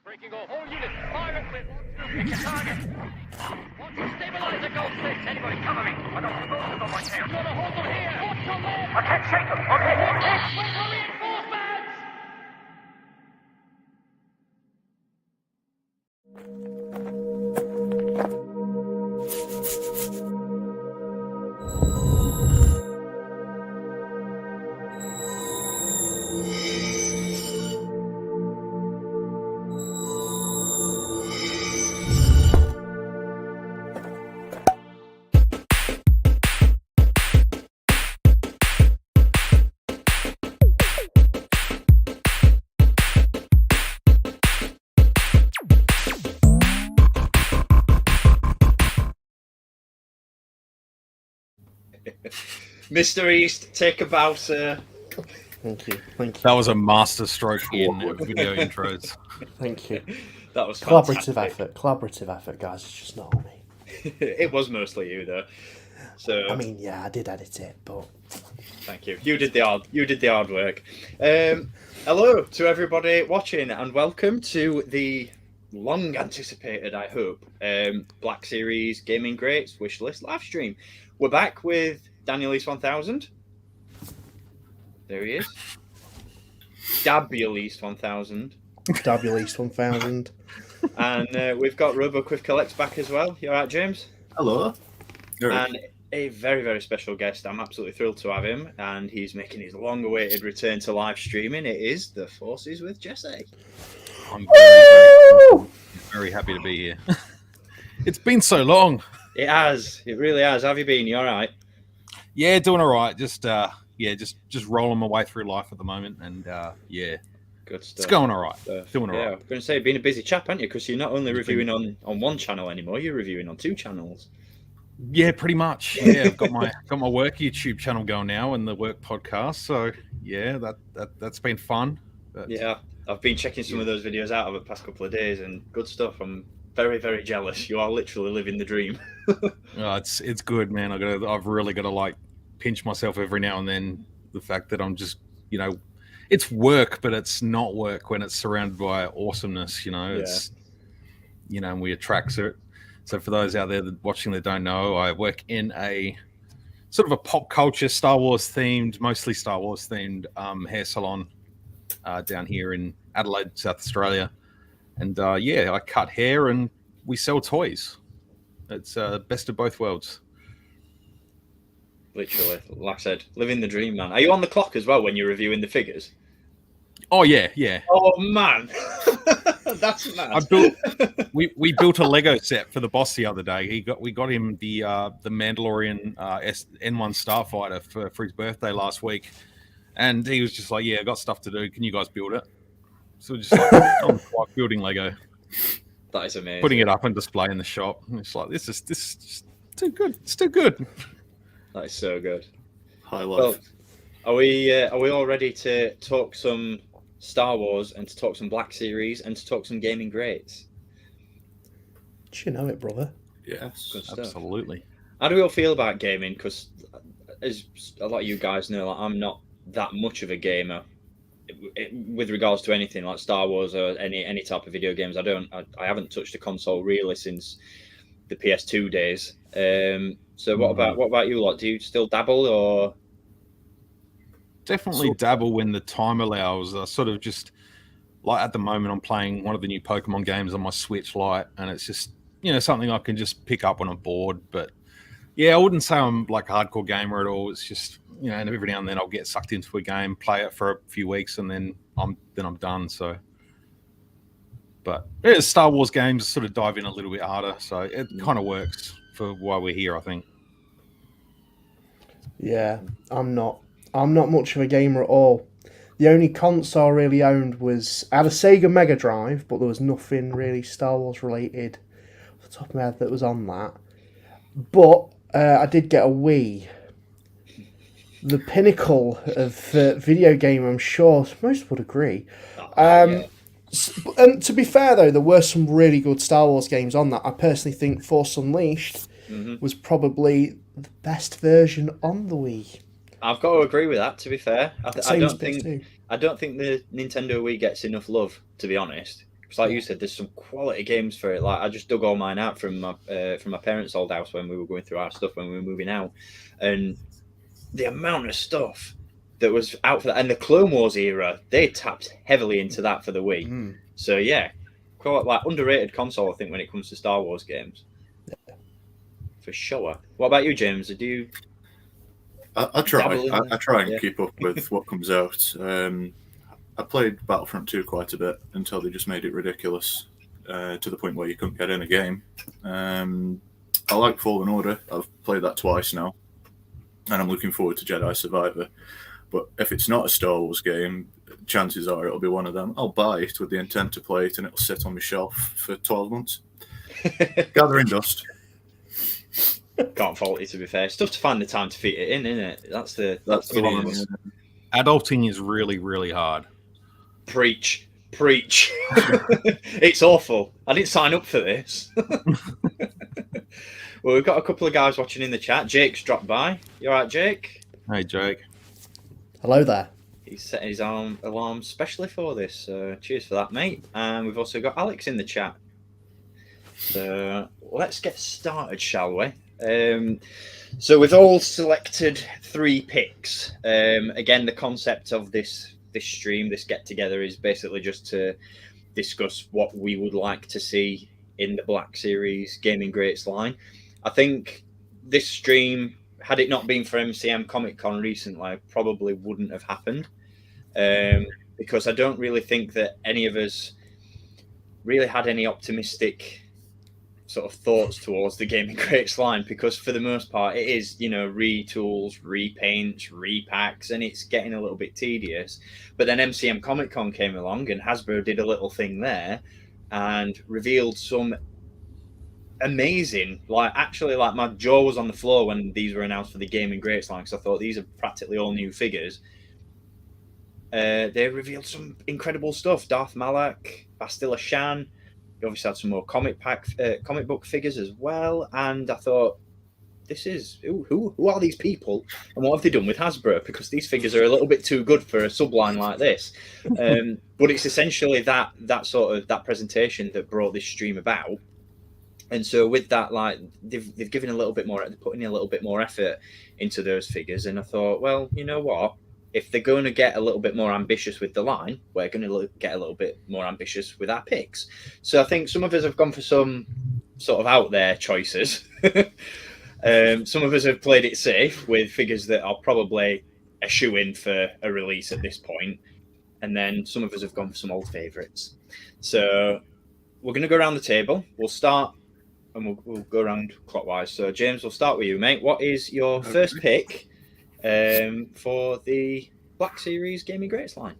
Breaking all units. Fire at will. Pick your target. Want to stabilize the gold six. Anybody cover me. I got two bolters on my tail. Gotta hold them here. Watch your left. I can't shake them. Okay. Wait for reinforcements. Mr. East, take a bow, sir. Thank you. Thank you. That was a master stroke in video intros. Thank you. That was Collaborative fantastic. effort. Collaborative effort, guys. It's just not on me. It was mostly you, though. So I mean, yeah, I did edit it, but thank you. You did the hard work. Hello to everybody watching, and welcome to the long anticipated, I hope, Black Series Gaming Greats Wishlist live stream. We're back with Daniel East 1000. There he is. Dabby East 1000. W East 1000. And we've got RoboQuiff Collects back as well. You all right, James? Hello. And a very, very special guest. I'm absolutely thrilled to have him, and he's making his long-awaited return to live streaming. It is The Forces with Jesse. I'm very, very happy to be here. It's been so long. It has. It really has. How have you been? You all right? Yeah, doing all right. Just rolling my way through life at the moment, and yeah, Good stuff. it's going all right. Doing all Yeah, right. I'm going to say, being a busy chap, aren't you? Because you're not only reviewing on one channel anymore, you're reviewing on two channels. Yeah, pretty much. Yeah, I've got my work YouTube channel going now and the work podcast. So yeah, that's been fun. But, Yeah, I've been checking some of those videos out over the past couple of days, and good stuff. I'm very, very jealous. You are literally living the dream. it's good, man. I've really got to like pinch myself every now and then. The fact that I'm just, it's work, but it's not work when it's surrounded by awesomeness. It's, and we attract it. So for those out there watching that don't know, I work in a sort of a pop culture, mostly Star Wars themed hair salon down here in Adelaide, South Australia. And I cut hair and we sell toys. It's best of both worlds. Literally, like I said, living the dream, man. Are you on the clock as well when you're reviewing the figures? Oh yeah. Oh man, that's mad. We built a Lego set for the boss the other day. We got him the Mandalorian N1 Starfighter for his birthday last week, and he was just like, "Yeah, I got stuff to do. Can you guys build it?" So just like building Lego. That is amazing. Putting it up and display in the shop. And it's like this is just too good. It's too good. That is so good. High Well, life. are we all ready to talk some Star Wars and to talk some Black Series and to talk some gaming greats? do you know it, brother? Yes. Good stuff. Absolutely. How do we all feel about gaming? Because as a lot of you guys know, I'm not that much of a gamer with regards to anything like Star Wars or any type of video games. I haven't touched a console really since the PS2 days. So what about you lot? Do you still dabble or? Definitely dabble when the time allows. Sort of just like at the moment, I'm playing one of the new Pokemon games on my Switch Lite, and it's just something I can just pick up when I'm bored. But yeah, I wouldn't say I'm like a hardcore gamer at all. It's just and every now and then I'll get sucked into a game, play it for a few weeks, and then I'm done. So, but yeah, Star Wars games sort of dive in a little bit harder, so it kind of works for why we're here, I think. Yeah, I'm not much of a gamer at all. The only console I really owned I had a Sega Mega Drive, but there was nothing really Star Wars related off the top of my head that was on that. But I did get a Wii. The pinnacle of video game, I'm sure most would agree. And to be fair, though, there were some really good Star Wars games on that. I personally think Force Unleashed was probably the best version on the Wii. I've got to agree with that. To be fair, I don't think too. the Nintendo Wii gets enough love. To be honest, Because like you said, there's some quality games for it. Like I just dug all mine out from my parents' old house when we were going through our stuff when we were moving out, and the amount of stuff that was out for that, and the Clone Wars era, they tapped heavily into that for the Wii. So yeah, quite like underrated console, I think, when it comes to Star Wars games. For sure. What about you, James? Do you? I try. I try and Yeah. keep up with what comes out. I played Battlefront 2 quite a bit until they just made it ridiculous to the point where you couldn't get in a game. I like Fallen Order. I've played that twice now, and I'm looking forward to Jedi Survivor. But if it's not a Star Wars game, chances are it'll be one of them. I'll buy it with the intent to play it, and it'll sit on my shelf for 12 months. Gathering dust. Can't fault it, to be fair. It's tough to find the time to fit it in, isn't it? That's the one. Adulting is really, really hard. Preach. It's awful. I didn't sign up for this. Well, we've got a couple of guys watching in the chat. Jake's dropped by. You all right, Jake? Hey, Jake. Hello there. He's set his alarm specially for this. So cheers for that, mate. And we've also got Alex in the chat. So let's get started, shall we? So we've all selected 3 picks. Again, the concept of this stream, this get together, is basically just to discuss what we would like to see in the Black Series Gaming Greats line. I think this stream, had it not been for MCM Comic-Con recently, probably wouldn't have happened, because I don't really think that any of us really had any optimistic sort of thoughts towards the Gaming Greats line, because for the most part it is, retools, repaints, repacks, and it's getting a little bit tedious. But then MCM Comic-Con came along and Hasbro did a little thing there and revealed some amazing, like my jaw was on the floor when these were announced for the Gaming Greats line, because I thought these are practically all new figures. They revealed some incredible stuff. Darth Malak, Bastila Shan. You obviously had some more comic book figures as well, and I thought, this is who are these people, and what have they done with Hasbro? Because these figures are a little bit too good for a subline like this. But it's essentially that presentation that brought this stream about. And so with that, like they've given a little bit more, putting a little bit more effort into those figures, and I thought, well, you know what? If they're going to get a little bit more ambitious with the line, we're going to get a little bit more ambitious with our picks. So I think some of us have gone for some sort of out there choices. Some of us have played it safe with figures that are probably a shoe-in for a release at this point. And then some of us have gone for some old favourites. So we're going to go around the table. We'll start and we'll go around clockwise. So James, we'll start with you, mate. What is your first pick for the Black Series Gaming Greats line?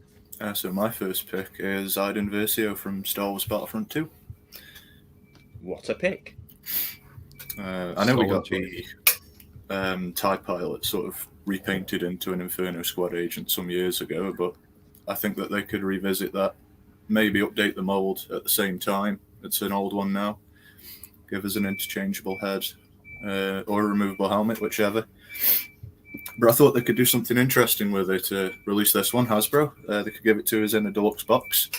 So my first pick is Iden Versio from Star Wars Battlefront 2. What a pick. I know we got the TIE pilot sort of repainted into an Inferno Squad agent some years ago, but I think that they could revisit that, maybe update the mold at the same time. It's an old one now. Give us an interchangeable head or a removable helmet, whichever. But I thought they could do something interesting with it to release this one, Hasbro. They could give it to us in a deluxe box.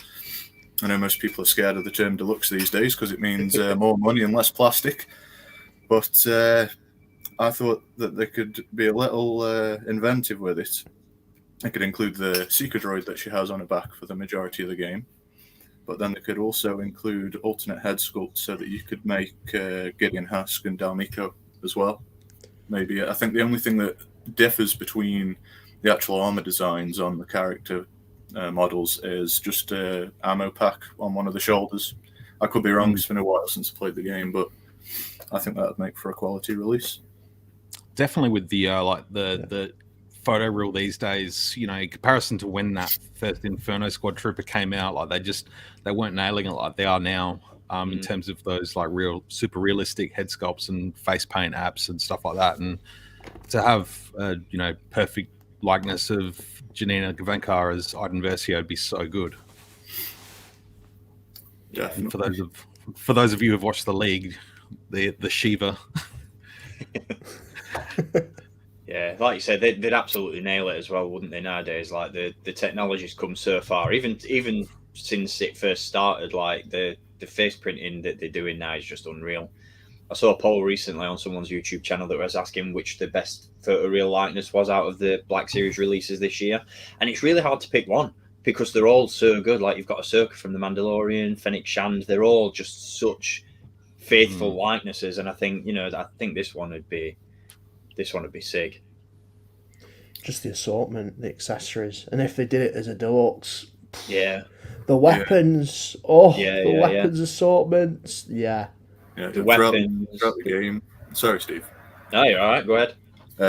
I know most people are scared of the term deluxe these days because it means more money and less plastic. But I thought that they could be a little inventive with it. They could include the Seeker droid that she has on her back for the majority of the game. But then they could also include alternate head sculpts so that you could make Gideon Hask and Dalmiko as well. Maybe I think the only thing that differs between the actual armor designs on the character models is just a ammo pack on one of the shoulders. I could be wrong, it's been a while since I played the game, but I think that would make for a quality release. Definitely with the the photo reel these days, in comparison to when that first Inferno Squad Trooper came out, like they weren't nailing it like they are now. In terms of those like real super realistic head sculpts and face paint apps and stuff like that, and to have perfect likeness of Janina Gavankar as Iden Versio would be so good. Definitely. For those of you who've watched the League, the Shiva. Yeah, like you said, they'd absolutely nail it as well, wouldn't they? Nowadays, like the technology's come so far. Even since it first started. Like the face printing that they're doing now is just unreal. I saw a poll recently on someone's YouTube channel that was asking which the best photoreal likeness was out of the Black Series releases this year, and it's really hard to pick one because they're all so good. Like you've got Ahsoka from The Mandalorian, Fennec Shand, they're all just such faithful likenesses, and I think this one would be sick. Just the assortment, the accessories, and if they did it as a deluxe, yeah, the weapons, weapons assortments, Yeah, the weapons throughout the game. Sorry, Steve. No, you're all right. Go ahead.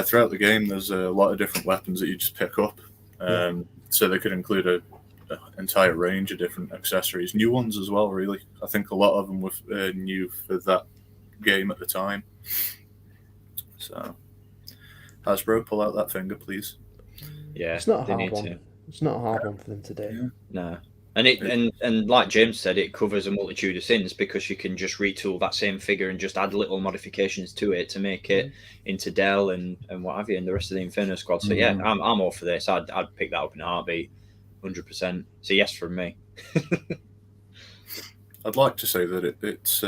Throughout the game, there's a lot of different weapons that you just pick up. So they could include an entire range of different accessories, new ones as well. Really, I think a lot of them were new for that game at the time. So, Hasbro, pull out that finger, please. Yeah, it's not a they hard need one. to. It's not a hard one for them to do. Yeah. No. And like James said, it covers a multitude of sins because you can just retool that same figure and just add little modifications to it to make it into Dell and what have you, and the rest of the Inferno Squad. So yeah, I'm all for this. I'd pick that up in a heartbeat, 100%. So yes from me. I'd like to say that it's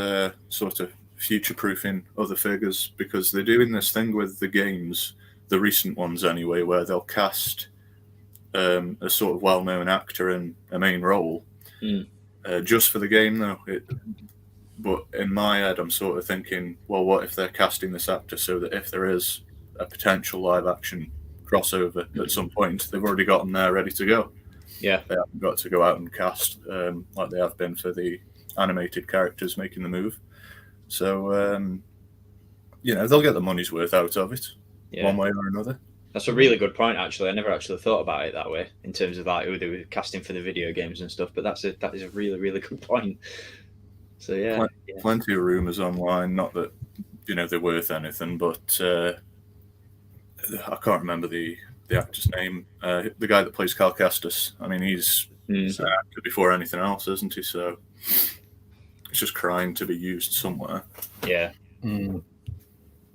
sort of future-proofing other figures because they're doing this thing with the games, the recent ones anyway, where they'll cast a sort of well-known actor in a main role just for the game though. But in my head I'm sort of thinking, well, what if they're casting this actor so that if there is a potential live action crossover at some point, they've already got them there ready to go. Yeah, they haven't got to go out and cast like they have been for the animated characters making the move. So they'll get the money's worth out of it one way or another. That's a really good point, actually. I never actually thought about it that way in terms of like who they were casting for the video games and stuff. But that is a really, really good point. So yeah, plenty of rumors online. Not that they're worth anything, but I can't remember the actor's name. The guy that plays Cal Kestis. I mean, he's an actor before anything else, isn't he? So it's just crying to be used somewhere. Yeah.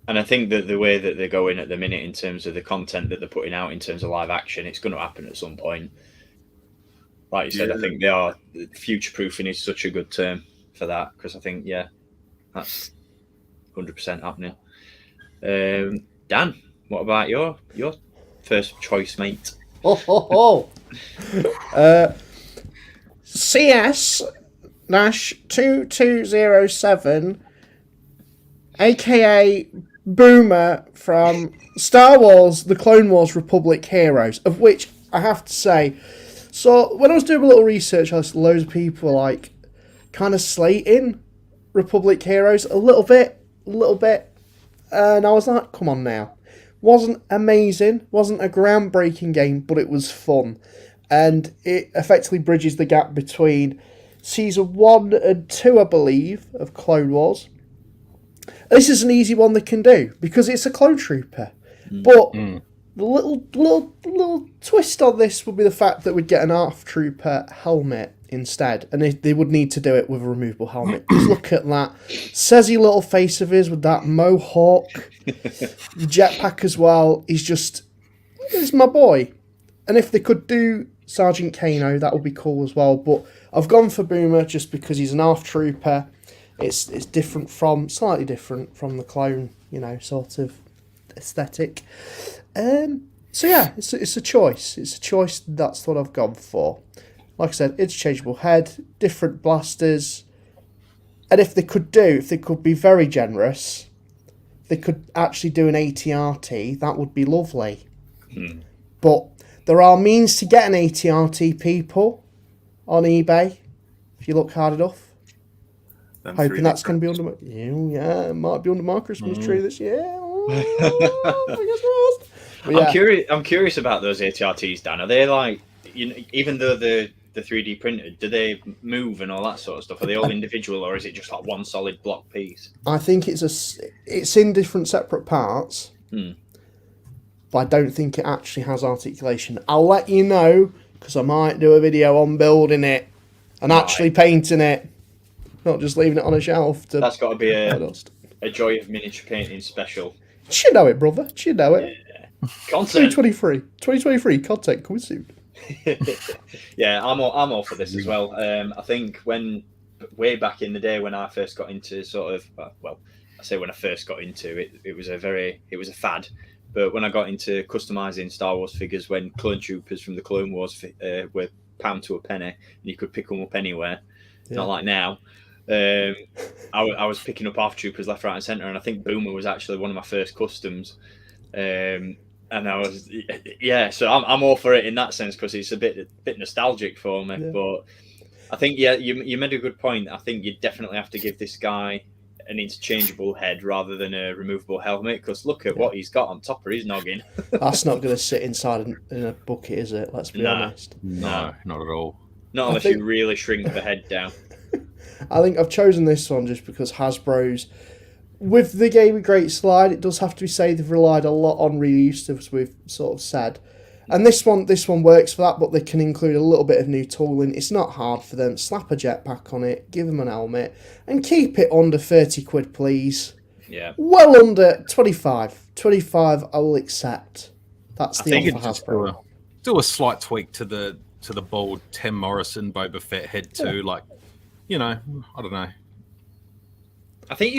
And I think that the way that they're going at the minute in terms of the content that they're putting out in terms of live action, it's going to happen at some point. Like you said, I think future-proofing is such a good term for that because I think, that's 100% happening. Dan, what about your first choice, mate? CS-2207, aka Boomer from Star Wars The Clone Wars Republic Heroes, of which I have to say, so when I was doing a little research on this, loads of people were kind of slating Republic Heroes a little bit, and I was like, come on now. Wasn't amazing, wasn't a groundbreaking game, but it was fun, and it effectively bridges the gap between Season 1 and 2, I believe, of Clone Wars. This is an easy one they can do because it's a clone trooper. But the little twist on this would be the fact that we'd get an ARF trooper helmet instead, and they would need to do it with a removable helmet. Just look at that sassy little face of his with that mohawk, the jetpack as well. He's my boy. And if they could do Sergeant Kano, that would be cool as well. But I've gone for Boomer just because he's an ARF trooper. It's slightly different from the clone, sort of aesthetic. So yeah, it's a choice. It's a choice. That's what I've gone for. Like I said, interchangeable head, different blasters, and if they could be very generous, they could actually do an ATRT. That would be lovely. But there are means to get an ATRT, people, on eBay if you look hard enough. Hoping that's going to be under it might be under my Christmas tree this year. I'm curious about those ATRTs, Dan. Are they even though the 3D printed, do they move and all that sort of stuff? Are they all individual, or is it just like one solid block piece? I think it's in different separate parts, but I don't think it actually has articulation. I'll let you know because I might do a video on building it and actually painting it. Not just leaving it on a shelf. That's got to be a Joy of Miniature Painting special. You know it, brother. You know it. Yeah. Content. 2023 content coming soon. Yeah, I'm all for this as well. I think way back in the day when I first got into sort of I say when I first got into it, it was a fad. But when I got into customizing Star Wars figures, when clone troopers from the Clone Wars were pound to a penny, and you could pick them up anywhere, not like now. I was picking up ARC troopers left, right, and centre, and I think Boomer was actually one of my first customs. And I was, so I'm all for it in that sense because it's a bit nostalgic for me. Yeah. But I think, you made a good point. I think you definitely have to give this guy an interchangeable head rather than a removable helmet, because look at what he's got on top of his noggin. That's not going to sit inside in a bucket, is it? Let's be honest. No, not at all. Not unless you really shrink the head down. I think I've chosen this one just because Hasbro's, with the Game of Great Slide, it does have to be said they've relied a lot on reuse, as we've sort of said. And this one works for that, but they can include a little bit of new tooling. It's not hard for them. Slap a jetpack on it, give them an helmet, and keep it under 30 quid, please. Yeah. Well under 25. 25 I will accept. That's the offer Hasbro. Do a slight tweak to the bold Tim Morrison Boba Fett head too. Yeah. Like, I don't know. I think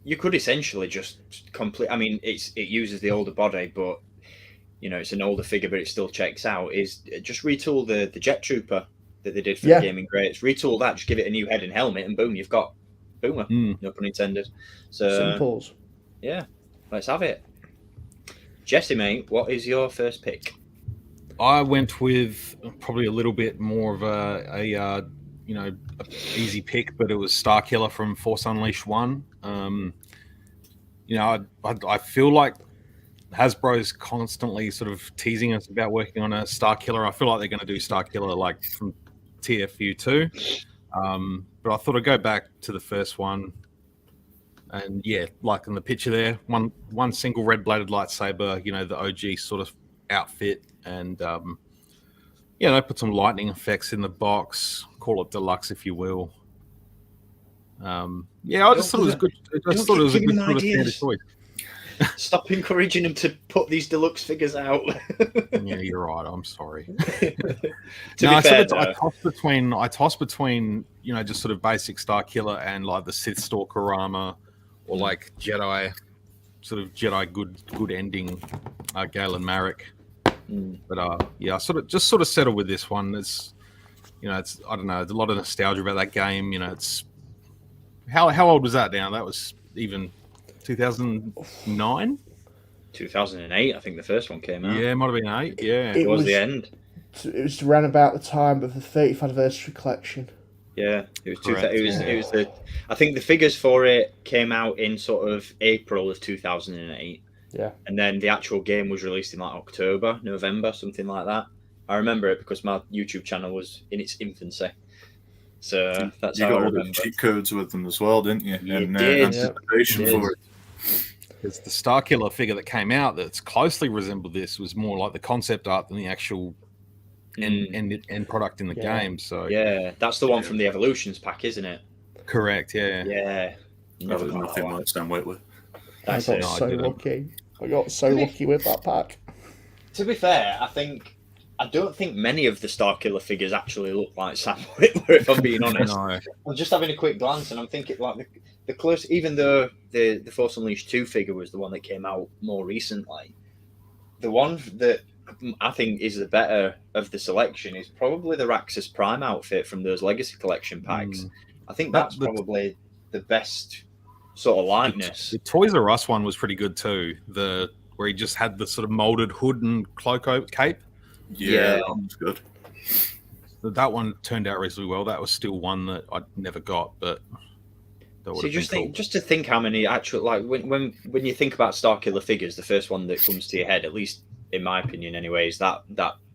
you could essentially just complete. I mean, it uses the older body, but it's an older figure, but it still checks out. Is just retool the Jet Trooper that they did for the Gaming Greats. Retool that, just give it a new head and helmet, and boom, you've got Boomer. No pun intended. So simples. Yeah, let's have it. Jesse, mate, what is your first pick? I went with probably a little bit more of a easy pick, but it was Starkiller from Force Unleashed 1. I feel like Hasbro's constantly sort of teasing us about working on a Starkiller. I feel like they're going to do Starkiller like from TFU 2. But I thought I'd go back to the first one. And like in the picture there, one single red-bladed lightsaber, the OG sort of outfit, and put some lightning effects in the box. Call it deluxe if you will. I just thought it was good. I just thought it was a good sort of standard choice. Stop encouraging him to put these deluxe figures out. Yeah, you're right. I'm sorry. I toss between just sort of basic Starkiller and like the Sith Stalker armor, or like Jedi good ending, Galen Marek. But I sort of settled with this one. It's I don't know, there's a lot of nostalgia about that game. It's how old was that now? That was even 2009, 2008. I think the first one came out. Yeah, it might have been 8. Yeah, it was the end. It was around about the time of the 30th anniversary collection. Yeah, it was. It was the. I think the figures for it came out in sort of April of 2008. Yeah. And then the actual game was released in like October, November, something like that. I remember it because my YouTube channel was in its infancy. So that's how I remember. You got all the cheat codes with them as well, didn't you? You did. Anticipation for it. Because the Starkiller figure that came out that's closely resembled this was more like the concept art than the actual end product in the game. So that's the one from the Evolutions pack, isn't it? Correct. Yeah. Yeah. That was nothing like Stan Whitley. I got so lucky. I got so lucky with that pack. To be fair, I don't think many of the Starkiller figures actually look like Sam Whitler, if I'm being honest. No. I'm just having a quick glance, and I'm thinking like the close. Even though the Force Unleashed 2 figure was the one that came out more recently, the one that I think is the better of the selection is probably the Raxus Prime outfit from those Legacy Collection packs. I think that's probably the best sort of likeness. The Toys R Us one was pretty good too. Where he just had the sort of molded hood and cloak cape. Yeah, that was good. That one turned out reasonably well. That was still one that I never got, but that would have been cool. Just to think how many actual when you think about Starkiller figures, the first one that comes to your head, at least in my opinion, anyway, is that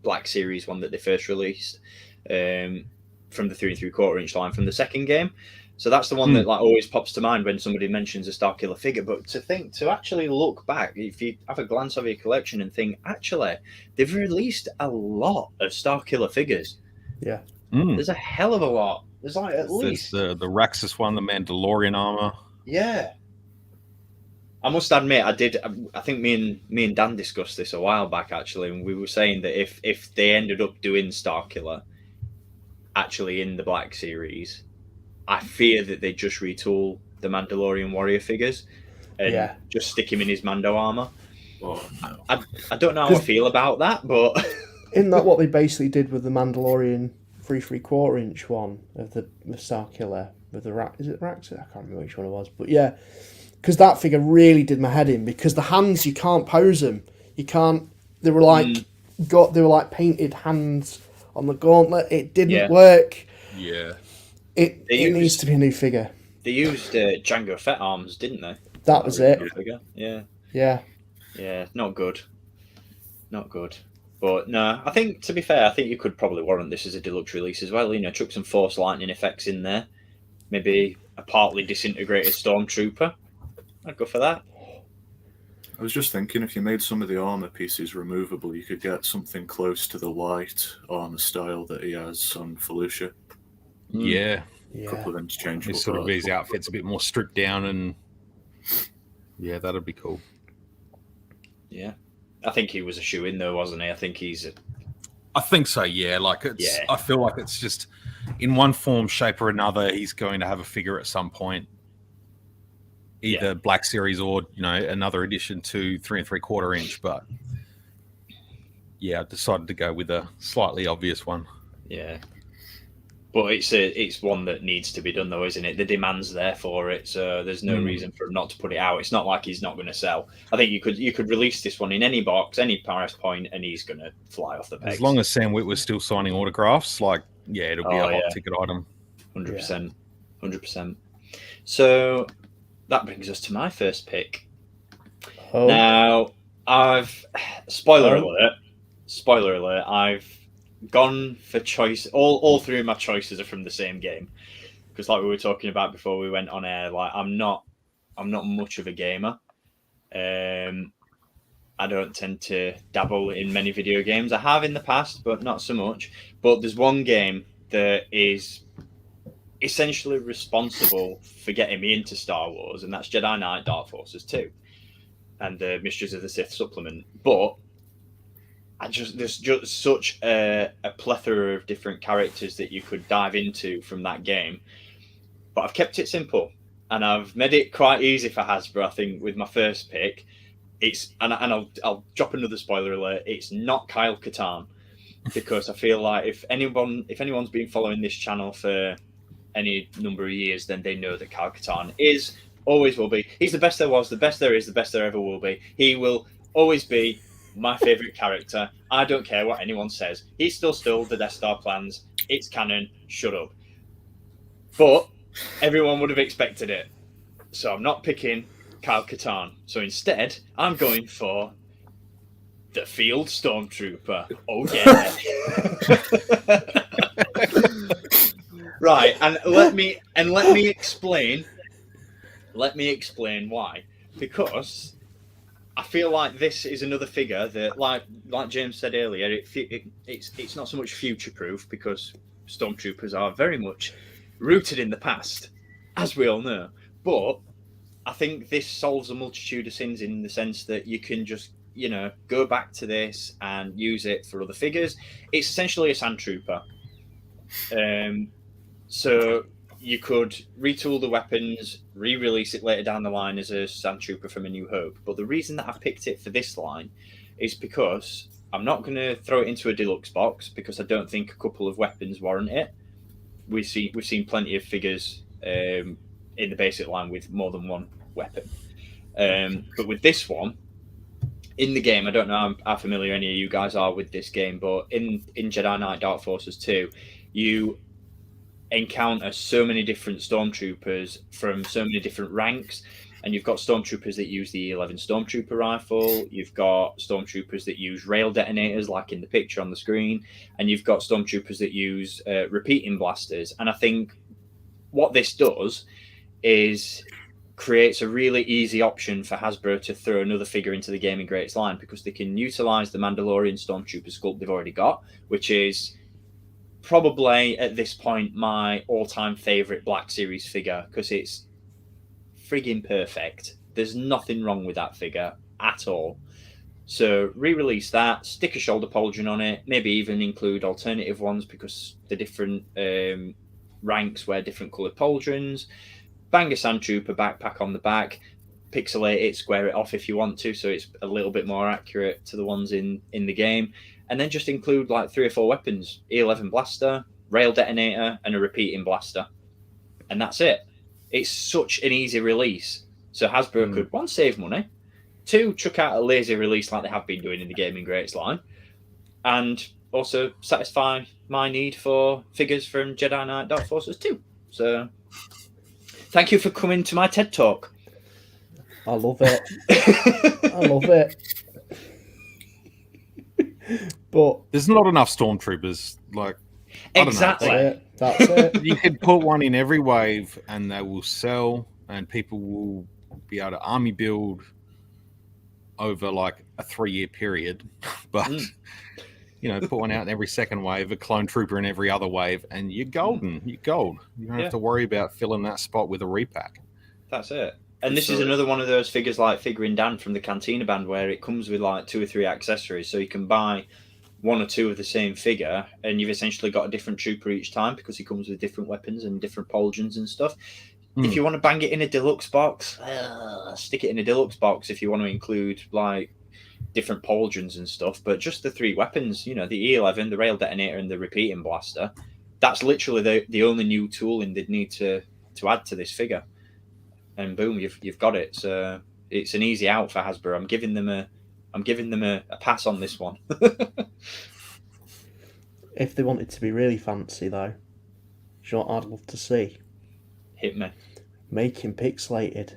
Black Series one that they first released from the 3 3/4 inch line from the second game. So that's the one that always pops to mind when somebody mentions a Starkiller figure. But to actually look back, if you have a glance over your collection and think, actually, they've released a lot of Starkiller figures. Yeah. There's a hell of a lot. There's like at least the Raxus one, the Mandalorian armor. Yeah. I must admit, I did. I think me and Dan discussed this a while back actually, and we were saying that if they ended up doing Starkiller actually in the Black Series, I fear that they just retool the Mandalorian warrior figures and just stick him in his Mando armor. Oh, no. I don't know how I feel about that, but isn't that what they basically did with the Mandalorian 3¾ inch one of the Starkiller with the is it Rax? I can't remember which one it was, but yeah. Because that figure really did my head in. Because the hands, you can't pose them. You can't. They were like they were like painted hands on the gauntlet. It didn't work. Yeah. It needs to be a new figure. They used Jango Fett arms, didn't they? That was it. Figure. Yeah. Yeah. Not good. Not good. But no, I think to be fair, I think you could probably warrant this as a deluxe release as well. You know, chuck some Force lightning effects in there. Maybe a partly disintegrated Stormtrooper. I'd go for that. I was just thinking, if you made some of the armor pieces removable, you could get something close to the white armor style that he has on Felucia. Yeah. A couple of interchangeable. His sort of his outfit's a bit more stripped down, and yeah, that'd be cool. Yeah, I think he was a shoe in though, wasn't he? I think he's. I think so. Yeah, like it's. I feel like it's just in one form, shape, or another. He's going to have a figure at some point. Either Black Series or, you know, another edition to 3 3/4 inch, but yeah, I decided to go with a slightly obvious one. Yeah, but it's one that needs to be done though, isn't it? The demand's there for it, so there's no reason for him not to put it out. It's not like he's not going to sell. I think you could release this one in any box, any price point, and he's going to fly off the pegs. As long as Sam Whit was still signing autographs, like it'll be a hot ticket item. 100%, 100%. So. That brings us to my first pick. Oh. Now, spoiler alert, I've gone for choice. All three of my choices are from the same game. Because like we were talking about before we went on air, like I'm not much of a gamer. I don't tend to dabble in many video games. I have in the past, but not so much. But there's one game that is essentially responsible for getting me into Star Wars, and that's Jedi Knight Dark Forces 2 and the Mysteries of the Sith supplement. But there's just such a plethora of different characters that you could dive into from that game. But I've kept it simple, and I've made it quite easy for Hasbro, I think, with my first pick. I'll drop another spoiler alert. It's not Kyle Katarn, because I feel like if anyone's been following this channel for any number of years, then they know that Kyle Katarn always will be. He's the best there was, the best there is, the best there ever will be. He will always be my favourite character. I don't care what anyone says. He still stole the Death Star plans. It's canon. Shut up. But everyone would have expected it. So I'm not picking Kyle Katarn. So instead, I'm going for the Field Stormtrooper. Oh yeah. Right, and let me explain why. Because I feel like this is another figure that, like James said earlier, it's not so much future proof, because Stormtroopers are very much rooted in the past, as we all know. But I think this solves a multitude of sins in the sense that you can just, go back to this and use it for other figures. It's essentially a Sandtrooper. So you could retool the weapons, re-release it later down the line as a Sandtrooper from A New Hope. But the reason that I've picked it for this line is because I'm not going to throw it into a deluxe box, because I don't think a couple of weapons warrant it. We've seen plenty of figures in the basic line with more than one weapon. But with this one, in the game, I don't know how familiar any of you guys are with this game, but in Jedi Knight Dark Forces 2, you encounter so many different Stormtroopers from so many different ranks, and you've got Stormtroopers that use the 11 Stormtrooper rifle, you've got Stormtroopers that use rail detonators like in the picture on the screen, and you've got Stormtroopers that use repeating blasters. And I think what this does is creates a really easy option for Hasbro to throw another figure into the Gaming Greats line, because they can utilize the Mandalorian Stormtrooper sculpt they've already got, which is probably at this point my all-time favorite Black Series figure, because it's friggin' perfect. There's nothing wrong with that figure at all. So re-release that, stick a shoulder pauldron on it, maybe even include alternative ones because the different ranks wear different coloured pauldrons. Bang a Sandtrooper backpack on the back, pixelate it, square it off if you want to, so it's a little bit more accurate to the ones in the game. And then just include like 3 or 4 weapons: E11 blaster, rail detonator, and a repeating blaster. And that's it. It's such an easy release. So Hasbro could, 1, save money, 2, chuck out a lazy release like they have been doing in the Gaming Greats line, and also satisfy my need for figures from Jedi Knight Dark Forces 2. So thank you for coming to my TED Talk. I love it. I love it. But there's not enough stormtroopers. Like, exactly. That's it. You could put one in every wave, and they will sell, and people will be able to army build over like a 3-year period. But you know, put one out in every second wave, a clone trooper in every other wave, and you're golden. You're gold. You don't have to worry about filling that spot with a repack. That's it. And this is another one of those figures like Figuring Dan from the Cantina band, where it comes with like 2 or 3 accessories, so you can buy 1 or 2 of the same figure, and you've essentially got a different trooper each time because he comes with different weapons and different pauldrons and stuff. If you want to bang it in a deluxe box, stick it in a deluxe box if you want to include like different pauldrons and stuff. But just the 3 weapons, you know, the E11, the rail detonator, and the repeating blaster, that's literally the only new tooling they'd need to add to this figure. And boom, you've got it. So it's an easy out for Hasbro. I'm giving them a pass on this one. If they wanted to be really fancy, though, do you know what I'd love to see? Hit me. Make him pixelated.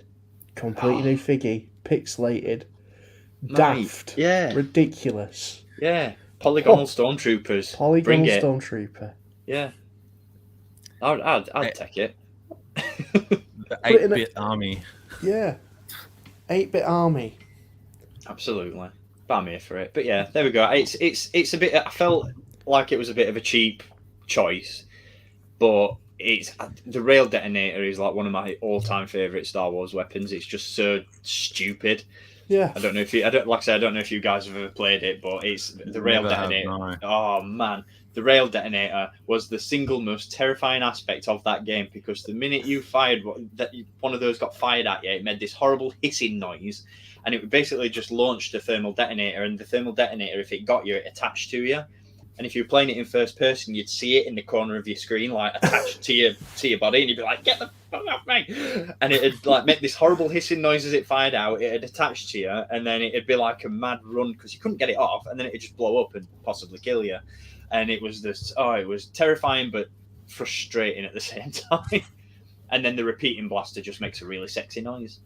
Completely new figgy. Pixelated. Daft. Yeah. Ridiculous. Yeah. Polygonal stormtroopers. Polygonal stormtrooper. Yeah. I'd take it. The 8-bit army. Yeah. 8-bit army. Absolutely. But I'm here for it. But yeah, there we go. It's a bit. I felt like it was a bit of a cheap choice, but the rail detonator is like one of my all-time favorite Star Wars weapons. It's just so stupid. Yeah. I don't know if you guys have ever played it, but it's the rail detonator. No. Oh man, the rail detonator was the single most terrifying aspect of that game, because the minute you fired one of those got fired at you, it made this horrible hissing noise, and it basically just launched a thermal detonator. And the thermal detonator, if it got you, it attached to you. And if you were playing it in first person, you'd see it in the corner of your screen, like attached to your body, and you'd be like, "Get the fuck off me!" And it'd like make this horrible hissing noise as it fired out. It'd attach to you, and then it'd be like a mad run because you couldn't get it off, and then it'd just blow up and possibly kill you. And it was it was terrifying but frustrating at the same time. And then the repeating blaster just makes a really sexy noise.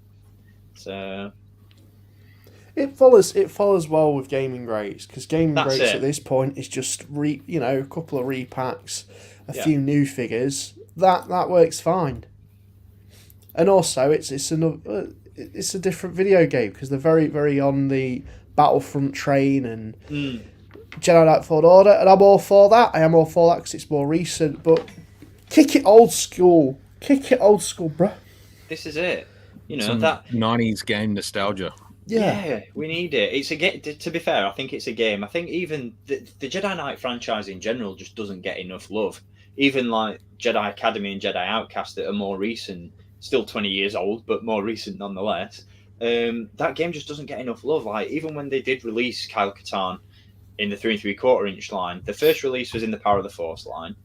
So it follows well with Gaming Greats, because Gaming Greats at this point is just a couple of repacks, a few new figures. That works fine. And also it's a different video game, because they're very, very on the Battlefront train and Jedi Knight Fallen Order, and I'm all for that. I am all for that because it's more recent, but kick it old school, bruh. This is it. You know, some that 90s game nostalgia. Yeah, we need it. It's a game. To be fair, I think it's a game. I think even the Jedi Knight franchise in general just doesn't get enough love. Even like Jedi Academy and Jedi Outcast that are more recent, still 20 years old, but more recent nonetheless. That game just doesn't get enough love. Like, even when they did release Kyle Katarn in the 3 3/4 inch line, the first release was in the Power of the Force line,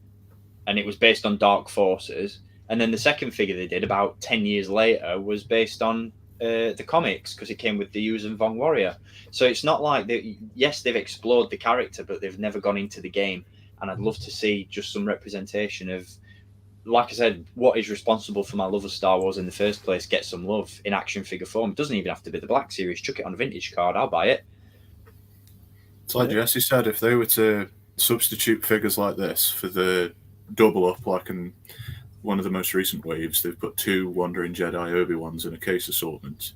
and it was based on Dark Forces. And then the second figure they did about 10 years later was based on the comics, because it came with the Yuuzhan Vong Warrior. So it's not like they've explored the character, but they've never gone into the game. And I'd love to see just some representation of, like I said, what is responsible for my love of Star Wars in the first place, get some love in action figure form. It doesn't even have to be the Black Series. Chuck it on a vintage card, I'll buy it. It's like Jesse said, if they were to substitute figures like this for the double up, like in one of the most recent waves, they've put 2 Wandering Jedi Obi-Wans in a case assortment.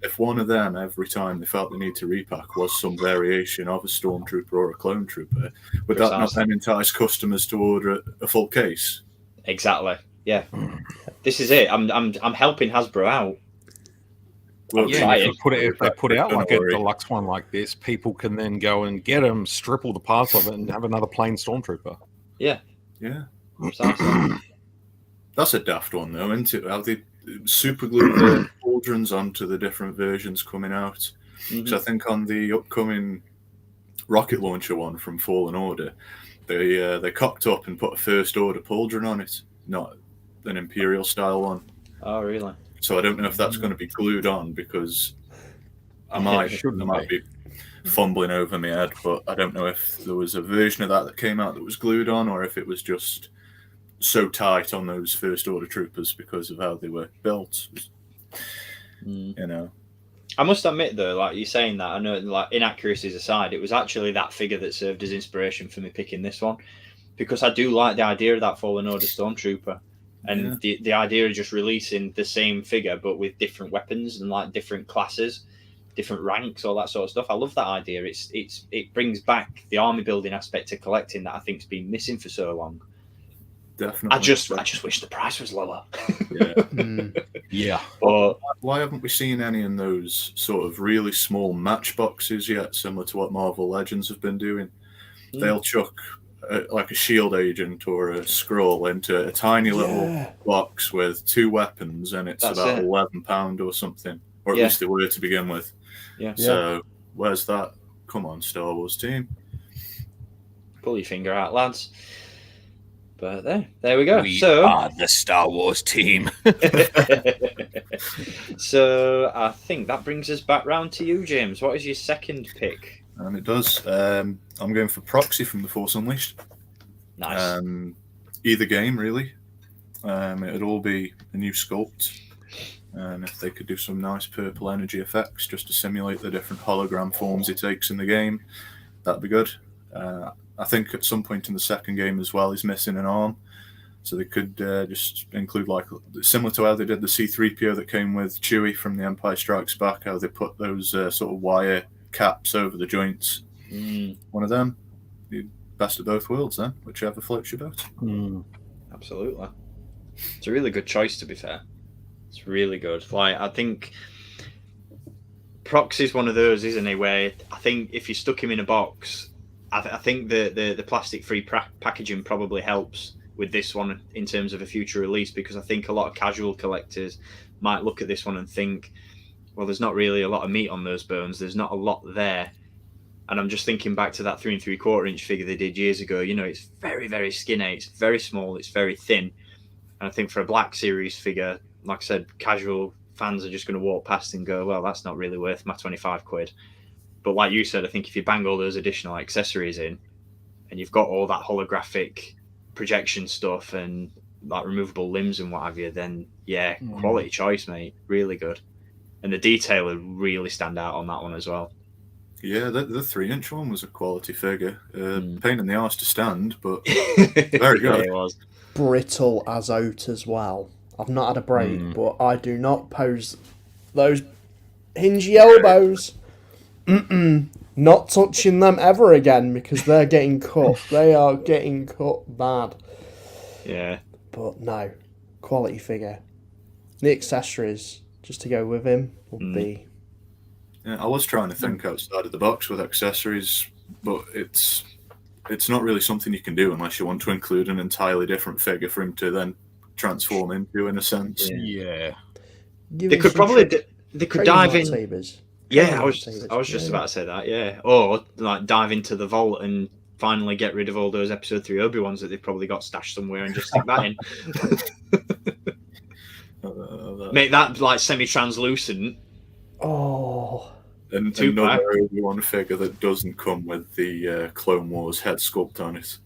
If one of them, every time they felt the need to repack, was some variation of a Stormtrooper or a Clone Trooper, would that not then entice customers to order a full case? Exactly. Yeah. This is it. I'm helping Hasbro out. Well, Yeah, try and it. if they put out Don't like a worry. deluxe one like this, people can then go and get them, strip all the parts of it, and have another plain Stormtrooper. Yeah, Yeah, precisely. that's a daft one though, isn't it? How they super glue the pauldrons onto the different versions coming out. Mhm. So I think on the upcoming rocket launcher one from Fallen Order, they cocked up and put a First Order pauldron on it, not an Imperial style one. Oh, really? So I don't know if that's going to be glued on, because I might be fumbling over my head, but I don't know if there was a version of that came out that was glued on, or if it was just so tight on those First Order troopers because of how they were built. You know, I must admit though, like you're saying that, I know, like, inaccuracies aside, it was actually that figure that served as inspiration for me picking this one, because I do like the idea of that Fallen Order Stormtrooper, and the idea of just releasing the same figure but with different weapons and like different classes, different ranks, all that sort of stuff. I love that idea. It brings back the army building aspect to collecting that I think's been missing for so long. definitely. I just wish the price was lower. Yeah. Yeah. But Why haven't we seen any in those sort of really small matchboxes yet, similar to what Marvel Legends have been doing? They'll chuck like a shield agent or a scroll into a tiny little box with 2 weapons, and it's about £11 or something, or at least they were to begin with. Yeah. So where's that? Come on, Star Wars team. Pull your finger out, lads. But there we go. We are the Star Wars team. So I think that brings us back round to you, James. What is your second pick? And it does. I'm going for Proxy from The Force Unleashed. Nice. Either game, really. It'd all be a new sculpt. And if they could do some nice purple energy effects just to simulate the different hologram forms he takes in the game, that'd be good. I think at some point in the second game as well, he's missing an arm. So they could just include, like, similar to how they did the C-3PO that came with Chewie from The Empire Strikes Back, how they put those sort of wire caps over the joints. One of them. The best of both worlds, then, whichever floats your boat. Absolutely. It's a really good choice, to be fair. It's really good. Like, I think Proxy's one of those, isn't he, where I think if you stuck him in a box, I think the plastic-free packaging probably helps with this one in terms of a future release, because I think a lot of casual collectors might look at this one and think, well, there's not really a lot of meat on those bones. There's not a lot there. And I'm just thinking back to that 3 3/4 inch figure they did years ago. You know, it's very, very skinny. It's very small. It's very thin. And I think for a Black Series figure, like I said, casual fans are just going to walk past and go, well, that's not really worth my 25 quid. But like you said, I think if you bang all those additional accessories in and you've got all that holographic projection stuff and like removable limbs and what have you, then yeah, quality choice, mate. Really good. And the detail would really stand out on that one as well. Yeah, the 3-inch one was a quality figure. Pain in the arse to stand, but very good. Yeah, it was. Brittle as oat as well. I've not had a break, but I do not pose those hingy elbows. Not touching them ever again, because they're getting cut. They are getting cut bad. Yeah. But no, quality figure. The accessories, just to go with him, would be... Yeah, I was trying to think outside of the box with accessories, but it's not really something you can do unless you want to include an entirely different figure for him to then transform into, in a sense. Yeah. They could probably they could dive in. Sabers. Yeah, I was just about to say that. Yeah, or like dive into the vault and finally get rid of all those Episode 3 Obi-Wans that they've probably got stashed somewhere and just stick that in. Make that like semi-translucent. Oh. And another Obi-Wan figure that doesn't come with the Clone Wars head sculpt on it.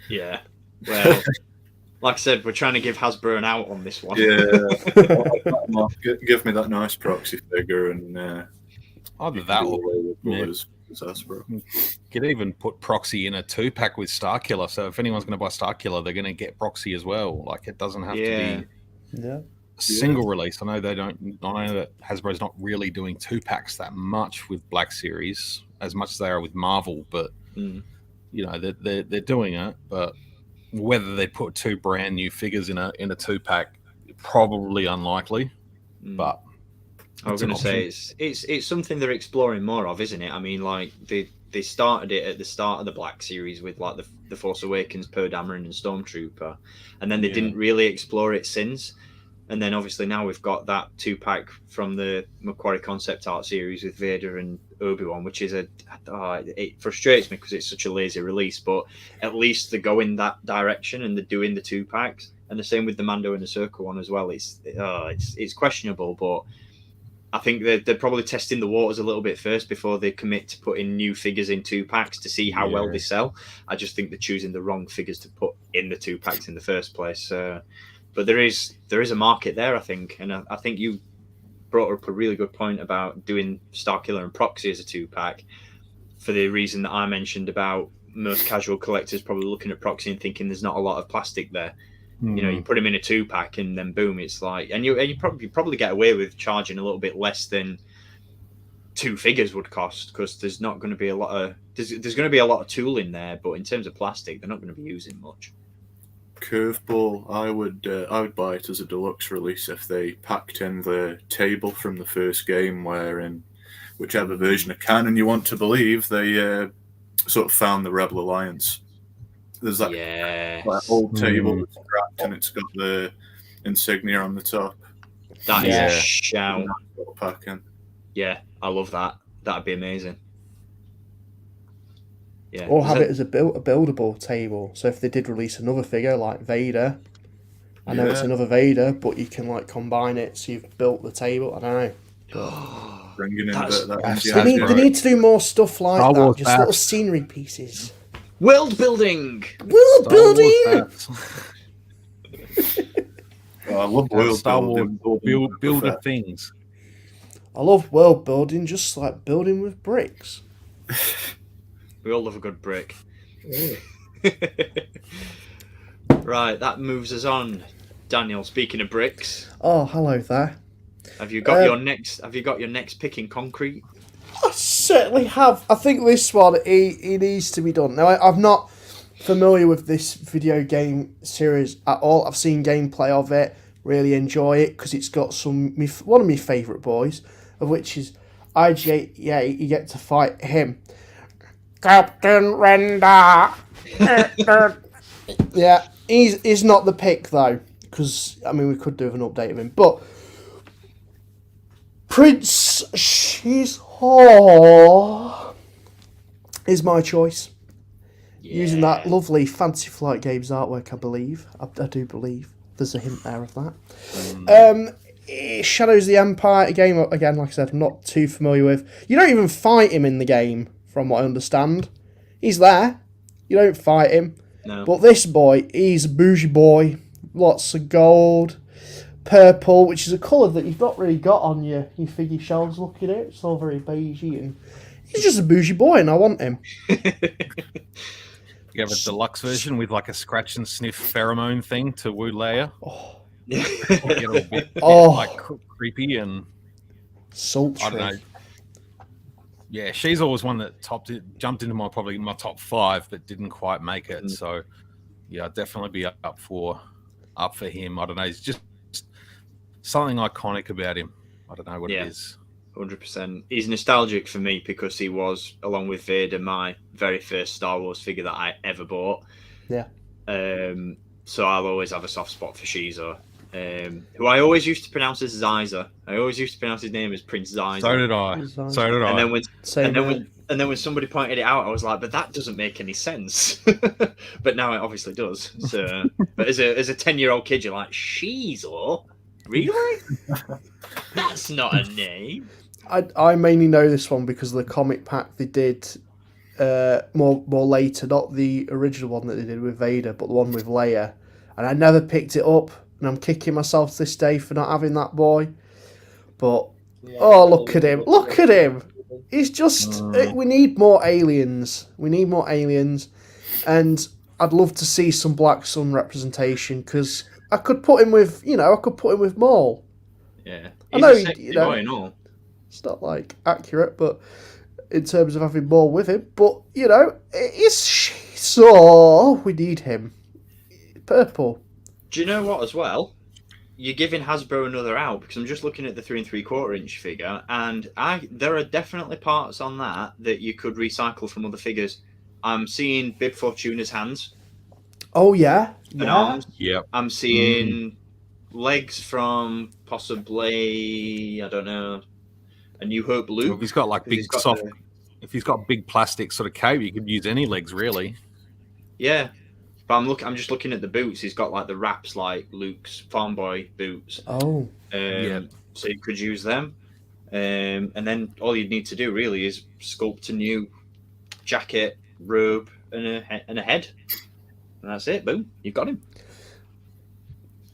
Yeah. Well, like I said, we're trying to give Hasbro an out on this one. Yeah. Give me that nice Proxy figure and either that or Hasbro. Could even put Proxy in a 2-pack with Starkiller. So if anyone's going to buy Starkiller, they're going to get Proxy as well. Like, it doesn't have to be a single release. I know they don't. I know that Hasbro's not really doing 2-packs that much with Black Series as much as they are with Marvel, but you know they're doing it. But whether they put 2 brand new figures in a 2-pack, probably unlikely. But I was going to say it's something they're exploring more of, isn't it? I mean, like they started it at the start of the Black Series with like the Force Awakens, Poe Dameron, and Stormtrooper, and then they didn't really explore it since. And then obviously now we've got that 2-pack from the Macquarie concept art series with Vader and Obi-Wan, which is it frustrates me because it's such a lazy release, but at least they're going that direction and they're doing the 2-packs. And the same with the Mando and the Ahsoka one as well. It's questionable, but I think they're probably testing the waters a little bit first before they commit to putting new figures in 2-packs to see how well they sell. I just think they're choosing the wrong figures to put in the 2-packs in the first place. But there is a market there, I think, and I think you brought up a really good point about doing Starkiller and Proxy as a 2-pack for the reason that I mentioned about most casual collectors probably looking at Proxy and thinking there's not a lot of plastic there. You know, you put him in a 2-pack and then boom, it's like, and you probably get away with charging a little bit less than 2 figures would cost because there's not going to be a lot of there's going to be a lot of tool in there, but in terms of plastic, they're not going to be using much. Curveball, I would buy it as a deluxe release if they packed in the table from the first game, where in whichever version of canon you want to believe, they sort of found the Rebel Alliance. There's that old table that's cracked and it's got the insignia on the top. That is a shout. Packing. Yeah, I love that. That'd be amazing. Yeah. Or have it as a buildable table. So if they did release another figure like Vader, I know it's another Vader, but you can like combine it so you've built the table. I don't know. Bringing in they need to do more stuff like that. Just little scenery pieces. World building. World building. I love world Star building. Wars builder things. I love world building, just like building with bricks. We all love a good brick. Right, that moves us on. Daniel, speaking of bricks. Oh, hello there. Have you got your next pick in concrete? I certainly have. I think this one, it needs to be done. Now, I'm not familiar with this video game series at all. I've seen gameplay of it, really enjoy it, because it's got one of my favourite boys, of which is IG-88. You get to fight him. Captain Render. Yeah, he's not the pick, though, because, I mean, we could do an update of him, but Prince Shizor is my choice. Yeah. Using that lovely Fantasy Flight Games artwork, I believe. I do believe. There's a hint there of that. Shadows of the Empire, again, like I said, I'm not too familiar with. You don't even fight him in the game, from what I understand. He's there. You don't fight him. No. But this boy, he's a bougie boy. Lots of gold. Purple, which is a colour that you've not really got on your figure shelves looking at it. It's all very beigey, and he's just a bougie boy, and I want him. You have a deluxe version with like a scratch and sniff pheromone thing to woo Leia. Oh, Get a bit like creepy and sultry. I don't know. Yeah, she's always one that jumped into probably my top 5, but didn't quite make it. So yeah, I'd definitely be up for him. I don't know. It's just something iconic about him. I don't know what it is. 100%. He's nostalgic for me because he was, along with Vader, my very first Star Wars figure that I ever bought. Yeah. So I'll always have a soft spot for Shizor, who I always used to pronounce as Zyza. I always used to pronounce his name as Prince Zyza. So did I. And then when somebody pointed it out, I was like, but that doesn't make any sense. But now it obviously does. So, but as a 10-year-old kid, you're like, Shizor? Really? That's not a name. I mainly know this one because of the comic pack they did more later, not the original one that they did with Vader, but the one with Leia. And I never picked it up, and I'm kicking myself this day for not having that boy. But, look at him. Look at him. He's just... we need more aliens. And I'd love to see some Black Sun representation, because I could put him with, Maul. Yeah. I know, it's not, like, accurate, but in terms of having Maul with him. But, it's Shizor. We need him. Purple. Do you know what, as well? you're giving Hasbro another out, because I'm just looking at the 3 3/4 inch figure, and there are definitely parts on that you could recycle from other figures. I'm seeing Bib Fortuna's hands Oh yeah, and yeah. arms. Yep. I'm seeing legs from possibly, I don't know, A New Hope Luke. Well, if he's got like big soft, if he's got big plastic sort of cape, you could use any legs really. Yeah, but I'm just looking at the boots. He's got like the wraps, like Luke's farm boy boots. Oh, Yeah. So you could use them, and then all you'd need to do really is sculpt a new jacket, robe, and a head, and that's it. Boom, you've got him.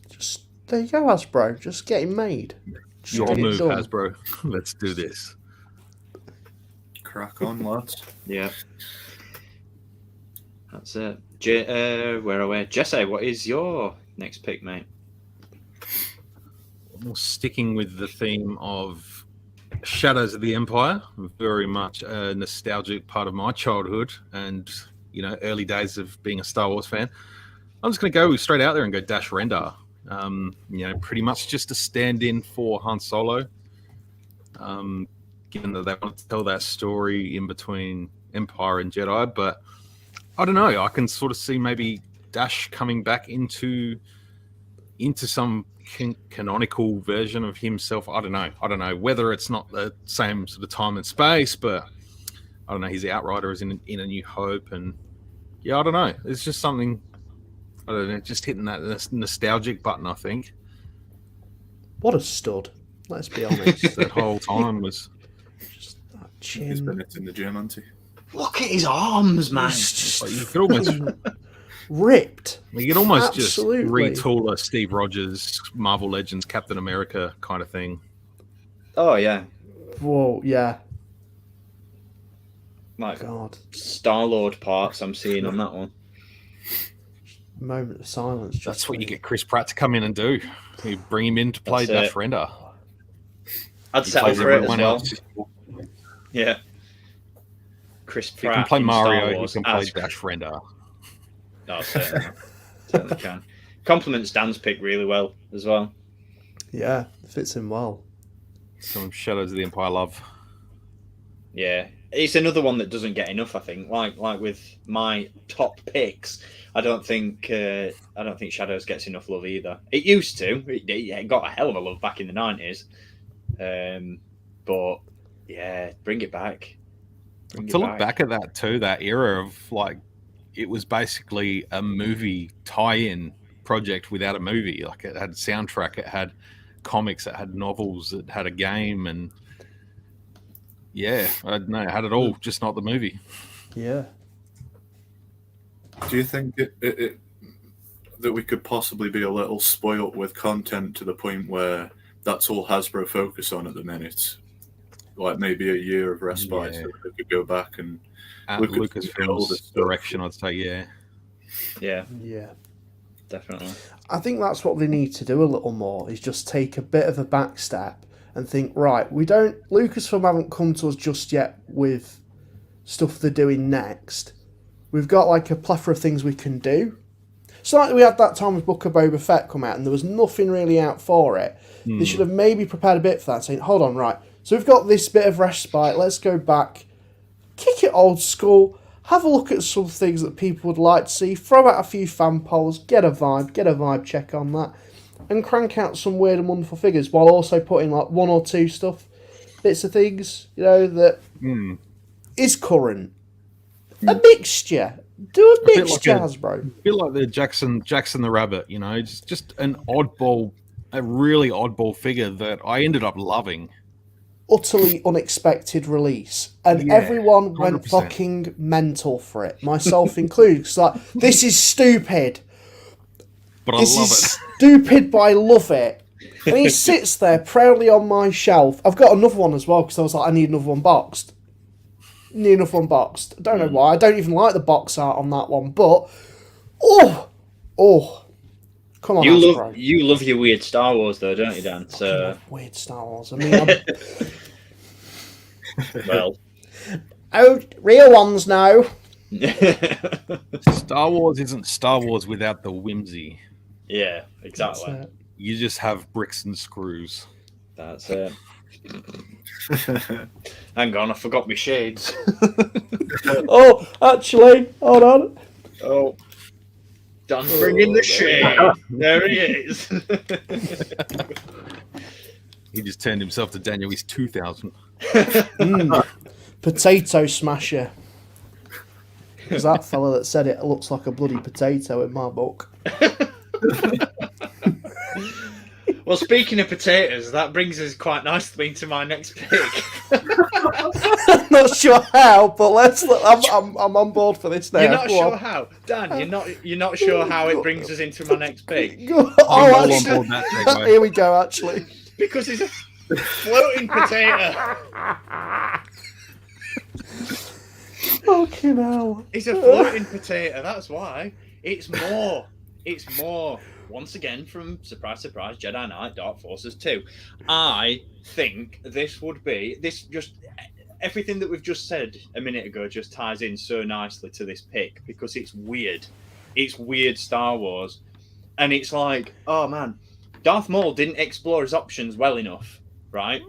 just there you go, Hasbro. Just get him made. Just Your get it move, done. Hasbro. Let's do this. Crack on, lads. Yeah, that's it. Where are we? Jesse, what is your next pick, mate? Well, sticking with the theme of Shadows of the Empire, very much a nostalgic part of my childhood and, you know, early days of being a Star Wars fan. I'm just going to go straight out there and go Dash Rendar. You know, pretty much just a stand-in for Han Solo. Given that they want to tell that story in between Empire and Jedi, but I don't know. I can sort of see maybe Dash coming back into some canonical version of himself. I don't know whether it's not the same sort of time and space, but I don't know. His Outrider is in A New Hope, and yeah, I don't know. It's just something. I don't know. Just hitting that nostalgic button. I think What a stud. Let's be honest. that whole time was. Just that He's been chin. in the gym, hasn't he? Look at his arms, man. Just Like, you could almost. ripped. You could almost Absolutely. just retool a Steve Rogers, Marvel Legends, Captain America kind of thing. Oh yeah, Whoa, yeah. like God. Star-Lord parts I'm seeing on that one. Moment of silence. That's what you get Chris Pratt to come in and do. You bring him in to play That's Dash Rendar. I'd He settle plays for it as everyone well. else. Yeah. Chris If you Pratt can play in Star Mario, you Wars can play as- Dash Rendar. Oh, certainly. Certainly can. Compliments Dan's pick really well as well. Yeah, fits in well. Some Shadows of the Empire love. Yeah, it's another one that doesn't get enough. I think, like with my top picks, I don't think Shadows gets enough love either. It used to. It got a hell of a love back in the 90s. But yeah, bring it back. To look back at that too, that era of like, it was basically a movie tie-in project without a movie. Like, it had soundtrack, it had comics, it had novels, it had a game, and yeah, I don't know, it had it all, just not the movie. Yeah. Do you think that we could possibly be a little spoilt with content to the point where that's all Hasbro focus on at the minute? Like maybe a year of respite, Yeah. so that they could go back and At look at the older Lucasfilm's stuff. direction, I'd say, yeah. Yeah, Yeah. definitely. I think that's what they need to do a little more, is just take a bit of a back step and think, right, Lucasfilm haven't come to us just yet with stuff they're doing next. We've got like a plethora of things we can do. It's like we had that time with Book of Boba Fett come out and there was nothing really out for it. They should have maybe prepared a bit for that, saying, hold on, right, so we've got this bit of respite, let's go back, kick it old school, have a look at some things that people would like to see, throw out a few fan polls, get a vibe check on that, and crank out some weird and wonderful figures while also putting like one or two bits of things, you know, that is current. A mixture. Do a bit like mixture, a- Hasbro. A bit like the Jackson the Rabbit, you know, just an oddball, a really oddball figure that I ended up loving. Utterly unexpected release, and Yeah, everyone went 100%. fucking mental for it, myself included. It's like, this is stupid. But I This love is it. stupid, but I love it. And he sits there proudly on my shelf. I've got another one as well because I was like, I need another one boxed. I don't know why. I don't even like the box art on that one, but come on, Hasbro. You love your weird Star Wars though, don't you, Dan? So Weird Star Wars. I mean, well. real ones now. Star Wars isn't Star Wars without the whimsy. Yeah, exactly. That's it. You just have bricks and screws. That's it. Hang on, I forgot my shades. Oh, actually, hold on. Oh, Dan's bringing the shade. There he is. He just turned himself to Daniel. He's 2000. Potato smasher. Because that fella that said it looks like a bloody potato in my book. Well, speaking of potatoes, that brings us quite nicely into my next pick. I'm not sure how, but I'm on board for this now. You're not Go sure on. how, Dan. You're not sure how it brings us into my next pick Oh, all on actually, board that segue. here we go. Actually, because it's a floating potato. fucking hell. It's a floating potato. That's why. It's more. It's more. Once again, from surprise, surprise, Jedi Knight, Dark Forces 2. I think this would be everything that we've just said a minute ago just ties in so nicely to this pick because it's weird. It's weird Star Wars, and it's like, oh man, Darth Maul didn't explore his options well enough, right?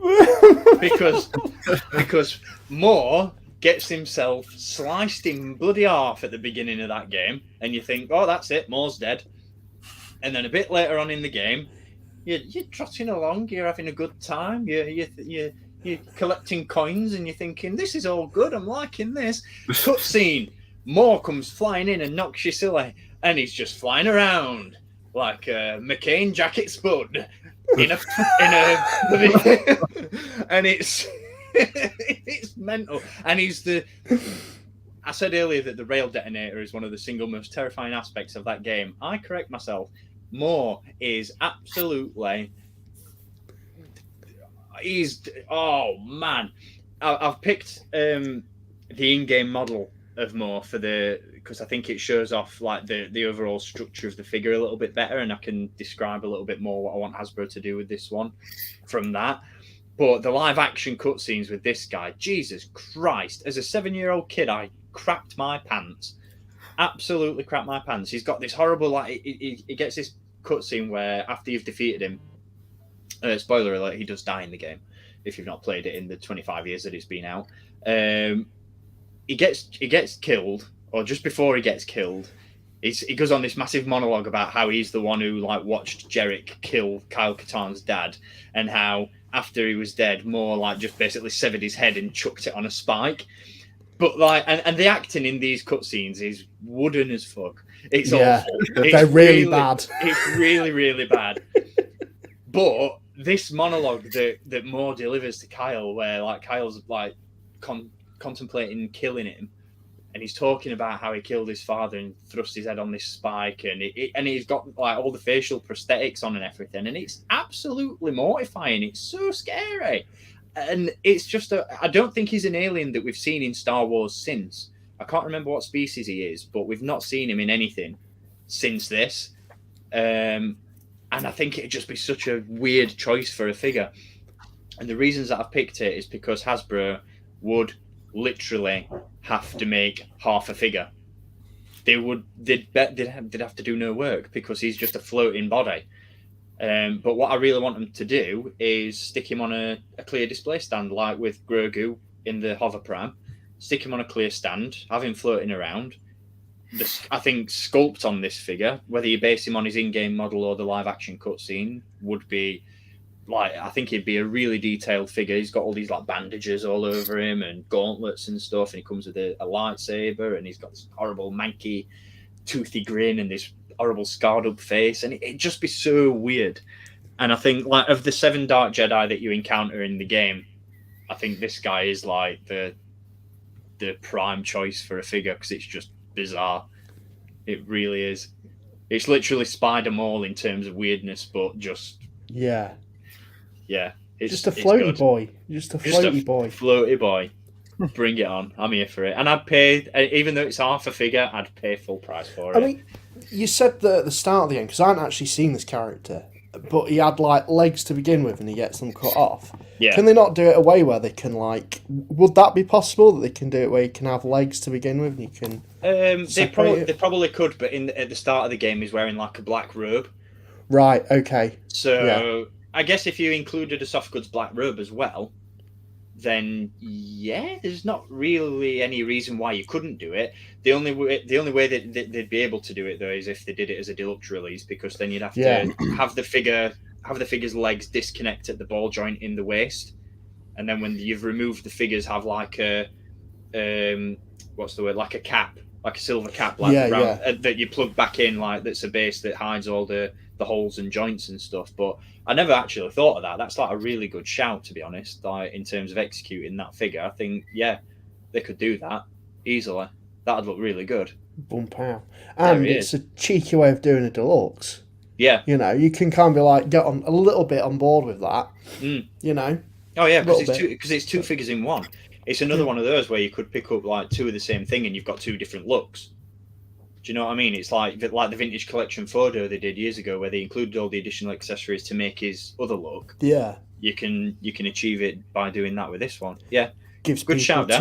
because Maul gets himself sliced in bloody half at the beginning of that game, and you think, oh, that's it, Maul's dead. And then a bit later on in the game, you're trotting along, you're having a good time, you're collecting coins, and you're thinking, this is all good, I'm liking this. Cutscene, Maul comes flying in and knocks you silly, and he's just flying around like a McCain jacket spud in a and it's it's mental. And I said earlier that the rail detonator is one of the single most terrifying aspects of that game. I correct myself. Maul is absolutely... Oh, man. I've picked the in-game model of Maul because I think it shows off like the overall structure of the figure a little bit better, and I can describe a little bit more what I want Hasbro to do with this one from that. But the live-action cutscenes with this guy, Jesus Christ. As a 7-year-old kid, I crapped my pants. Absolutely crapped my pants. He's got this horrible, like, he gets this cutscene where after you've defeated him, spoiler alert, he does die in the game, if you've not played it in the 25 years that it's been out. He gets killed, or just before he gets killed, he goes on this massive monologue about how he's the one who like watched Jarek kill Kyle Katarn's dad, and how after he was dead, Maul like just basically severed his head and chucked it on a spike. But like, and the acting in these cutscenes is wooden as fuck. It's awful. They're really bad. It's really, really bad. But this monologue that Maul delivers to Kyle, where like Kyle's like contemplating killing him, and he's talking about how he killed his father and thrust his head on this spike, and he's got like all the facial prosthetics on and everything, and it's absolutely mortifying. It's so scary. And it's just I don't think he's an alien that we've seen in Star Wars since. I can't remember what species he is, but we've not seen him in anything since this. And I think it'd just be such a weird choice for a figure. And the reasons that I've picked it is because Hasbro would literally have to make half a figure. They'd have to do no work because he's just a floating body. But what I really want them to do is stick him on a clear display stand, like with Grogu in the hover pram. Stick him on a clear stand, have him floating around. I think sculpt on this figure, whether you base him on his in-game model or the live-action cutscene, would be like, I think he'd be a really detailed figure. He's got all these like bandages all over him and gauntlets and stuff, and he comes with a lightsaber, and he's got this horrible manky, toothy grin and this horrible scarred up face, and it'd just be so weird. And I think like of the 7 Dark Jedi that you encounter in the game, I think this guy is like the prime choice for a figure because it's just bizarre. It really is. It's literally Spider-Maul in terms of weirdness, but just yeah. It's just a floaty boy. Just a floaty boy. Floaty boy. Bring it on. I'm here for it. And I'd pay, even though it's half a figure, I'd pay full price for it. I mean, you said that at the start of the game, because I hadn't actually seen this character, but he had like legs to begin with and he gets them cut off. Yeah. Can they not do it a way where they can like, would that be possible that they can do it where you can have legs to begin with and you can they probably could, but at the start of the game he's wearing like a black robe. Right. Okay. So I guess if you included a soft goods black robe as well, then yeah, there's not really any reason why you couldn't do it. The only way that they'd be able to do it though is if they did it as a deluxe release, because then you'd have to have the figure's legs disconnect at the ball joint in the waist, and then when you've removed the figures, have like a what's the word, like a cap, like a silver cap, like that you plug back in, like that's a base that hides all the holes and joints and stuff. But I never actually thought of that. That's like a really good shout, to be honest. Like in terms of executing that figure, I think they could do that easily. That'd look really good. Bump out, and it's a cheeky way of doing a deluxe. Yeah, you know, you can kind of like get on a little bit on board with that. You know. Oh yeah, because it's two figures in one. It's another one of those where you could pick up like two of the same thing and you've got two different looks. Do you know what I mean? It's like the vintage collection photo they did years ago, where they included all the additional accessories to make his other look. Yeah, you can achieve it by doing that with this one. Yeah, gives good shout.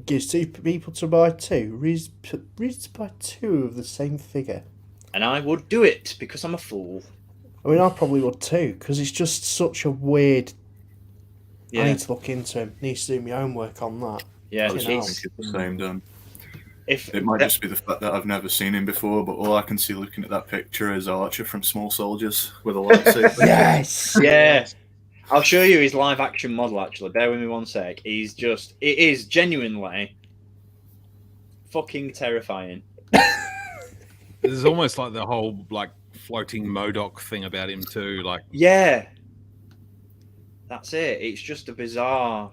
Gives two people to buy two. Reason to buy two of the same figure. And I would do it because I'm a fool. I mean, I probably would too, because it's just such a weird. Yeah. I need to look into him. Need to do my homework on that. Yeah, I was thinking the same, Dan. It might just be the fact that I've never seen him before, but all I can see looking at that picture is Archer from Small Soldiers with a lightsaber. Yes! Yes! I'll show you his live action model, actually. Bear with me one sec. It is genuinely fucking terrifying. There's almost like the whole like floating MODOK thing about him too. Like, yeah, that's it. It's just a bizarre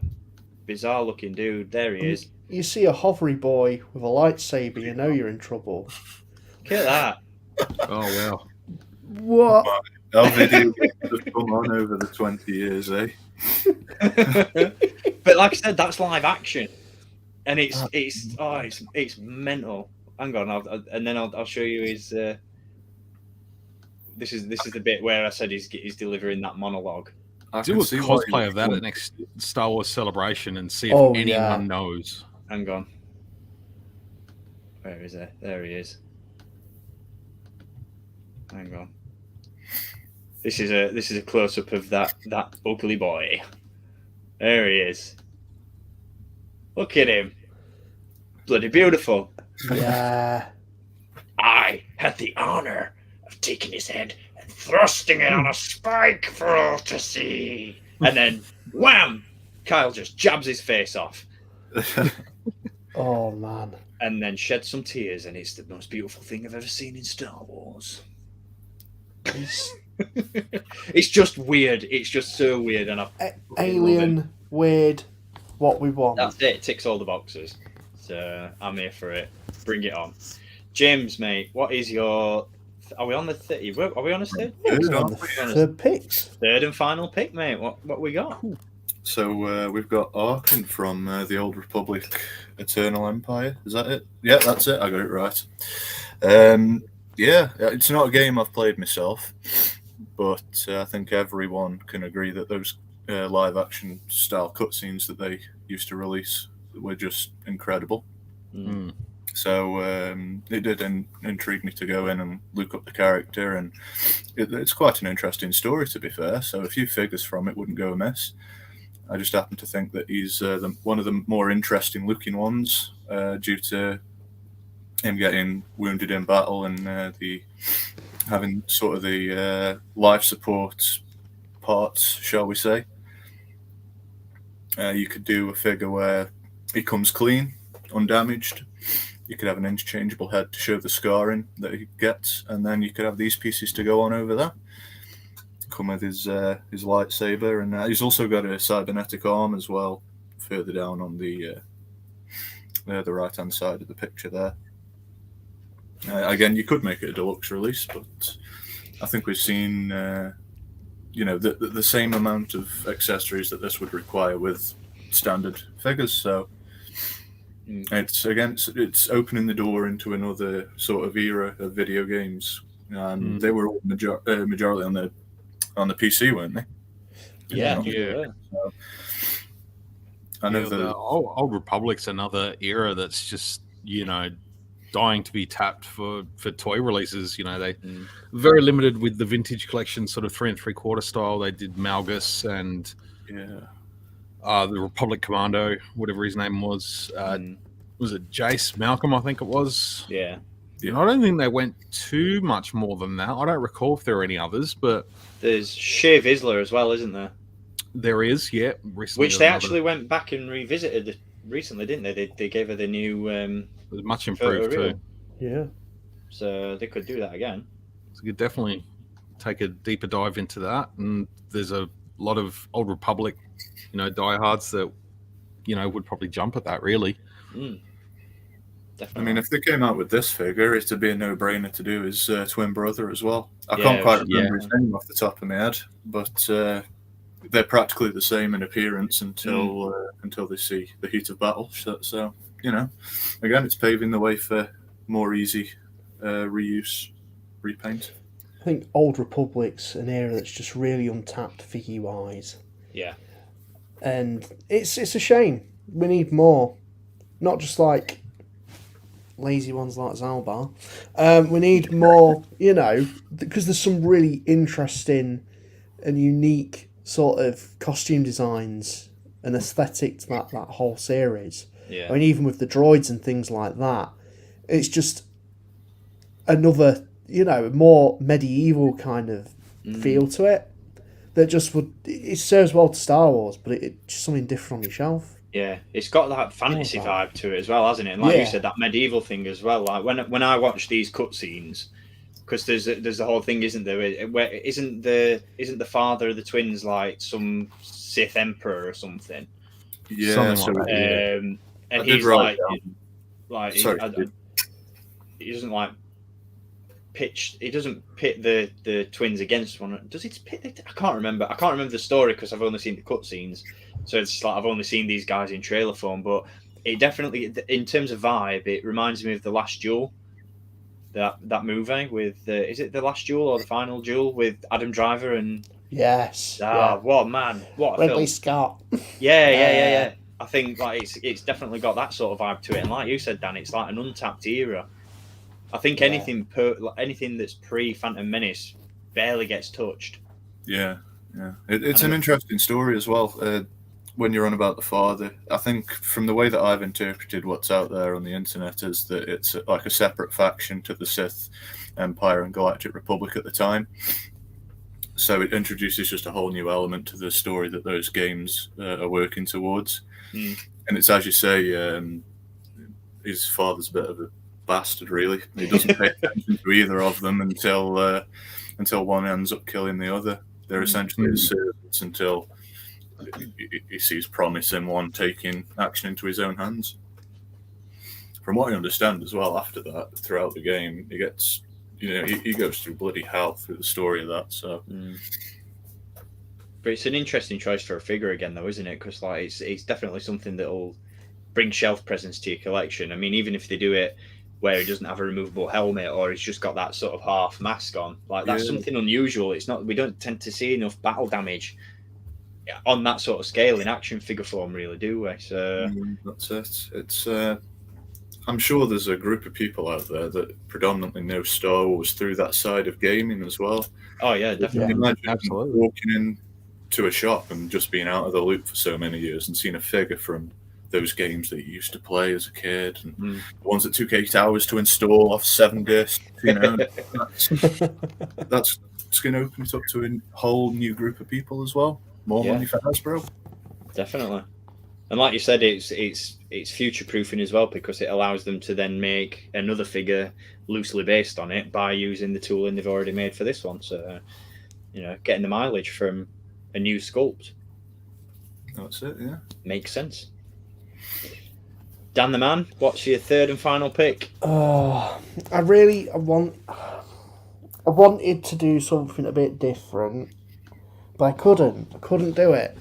looking dude. There he is. You see a hovery boy with a lightsaber, you know you're in trouble. Look at that. Oh wow. What? Our video games have come on over the 20 years, eh? But like I said, that's live action, and it's mental. Hang on, I'll show you his. This is the bit where I said he's delivering that monologue. Do a cosplay of that at next Star Wars Celebration and see if anyone knows. Hang on. Where is it? There he is. Hang on. This is a close up of that ugly boy. There he is. Look at him. Bloody beautiful. Yeah. I had the honor of taking his head and thrusting it on a spike for all to see. And then, wham! Kyle just jabs his face off. Oh, man. And then sheds some tears, and it's the most beautiful thing I've ever seen in Star Wars. It's just weird. It's just so weird. And alien, weird, what we want. That's it. It ticks all the boxes. So I'm here for it. Bring it on. James, mate, what is your... Are we on the third? Are we on a third? Third pick. Third and final pick, mate. What we got? So we've got Arkan from the Old Republic Eternal Empire. Is that it? Yeah, that's it. I got it right. Yeah, it's not a game I've played myself, but I think everyone can agree that those live-action style cutscenes that they used to release were just incredible. Mm. So it did intrigue me to go in and look up the character, and it's quite an interesting story, to be fair. So a few figures from it wouldn't go amiss. I just happen to think that he's one of the more interesting looking ones due to him getting wounded in battle and having sort of the life support parts, shall we say. You could do a figure where he comes clean, undamaged. You could have an interchangeable head to show the scarring that he gets, and then you could have these pieces to go on over that. Come with his lightsaber, and he's also got a cybernetic arm as well, further down on the right hand side of the picture there. Again, you could make it a deluxe release, but I think we've seen the same amount of accessories that this would require with standard figures. So it's opening the door into another sort of era of video games, and they were all majority on the PC, weren't they? Yeah. So, I know the Old Republic's another era that's just dying to be tapped for toy releases. You know, they very limited with the vintage collection, sort of 3 3/4 style. They did Malgus and the Republic Commando, whatever his name was. Was it Jace Malcolm? I think it was. Yeah. I don't think they went too much more than that. I don't recall if there are any others, but there's Shea Vizsla as well, isn't there? There is, yeah. Which they actually went back and revisited recently, didn't they? They gave her the new. It was much improved too. Yeah. So they could do that again. So you could definitely take a deeper dive into that. And there's a lot of Old Republic, diehards that, would probably jump at that, really. Definitely. I mean, if they came out with this figure, it'd be a no-brainer to do his twin brother as well. I can't quite remember his name off the top of my head, but they're practically the same in appearance until they see the heat of battle. So again, it's paving the way for more easy reuse, repaint. I think Old Republic's an area that's just really untapped figure-wise. Yeah. And it's a shame. We need more. Not just like lazy ones like Zalbar. We need more, because there's some really interesting and unique sort of costume designs and aesthetic to that whole series. Yeah. I mean, even with the droids and things like that, it's just another, more medieval kind of feel to it that just it serves well to Star Wars, but it's just something different on your shelf. Yeah, it's got that fantasy vibe to it as well, hasn't it? And like you said, that medieval thing as well. Like when I watch these cutscenes, because there's the whole thing, isn't there? Where isn't the father of the twins like some Sith emperor or something? Yeah, and he's he doesn't like pitch. He doesn't pit the twins against one. Does he pit? I can't remember. I can't remember the story because I've only seen the cutscenes. So it's like I've only seen these guys in trailer form, but it definitely, in terms of vibe, it reminds me of The Last Duel, that movie with is it The Last Duel or The Final Duel with Adam Driver and yes, what man, what a Ridley film. Scott. Yeah. I think like it's definitely got that sort of vibe to it, and like you said, Dan, it's like an untapped era. I think anything that's pre Phantom Menace barely gets touched. Yeah. It's an interesting story as well. When you're on about the father, I think from the way that I've interpreted what's out there on the internet is that it's like a separate faction to the Sith Empire and Galactic Republic at the time. So it introduces just a whole new element to the story that those games are working towards. And it's, as you say, his father's a bit of a bastard, really. He doesn't pay attention to either of them until one ends up killing the other. They're essentially his servants until he sees promise in one taking action into his own hands. From what I understand as well, after that, throughout the game, he gets, he goes through bloody hell through the story of that. So, but it's an interesting choice for a figure again, though, isn't it? Because like it's definitely something that'll bring shelf presence to your collection. I mean, even if they do it where he doesn't have a removable helmet or he's just got that sort of half mask on, like that's something unusual. It's not, we don't tend to see enough battle damage on that sort of scale in action figure form, really, do we? So that's it. It's I'm sure there's a group of people out there that predominantly know Star Wars through that side of gaming as well. Oh yeah, definitely. Imagine absolutely walking into a shop and just being out of the loop for so many years and seeing a figure from those games that you used to play as a kid, and the ones that took 8 hours to install off 7 discs. That's going to open it up to a whole new group of people as well. More money for Hasbro. Definitely. And like you said, it's future proofing as well, because it allows them to then make another figure loosely based on it by using the tooling they've already made for this one. So, getting the mileage from a new sculpt. That's it, yeah. Makes sense. Dan the Man, what's your third and final pick? I wanted to do something a bit different, but I couldn't do it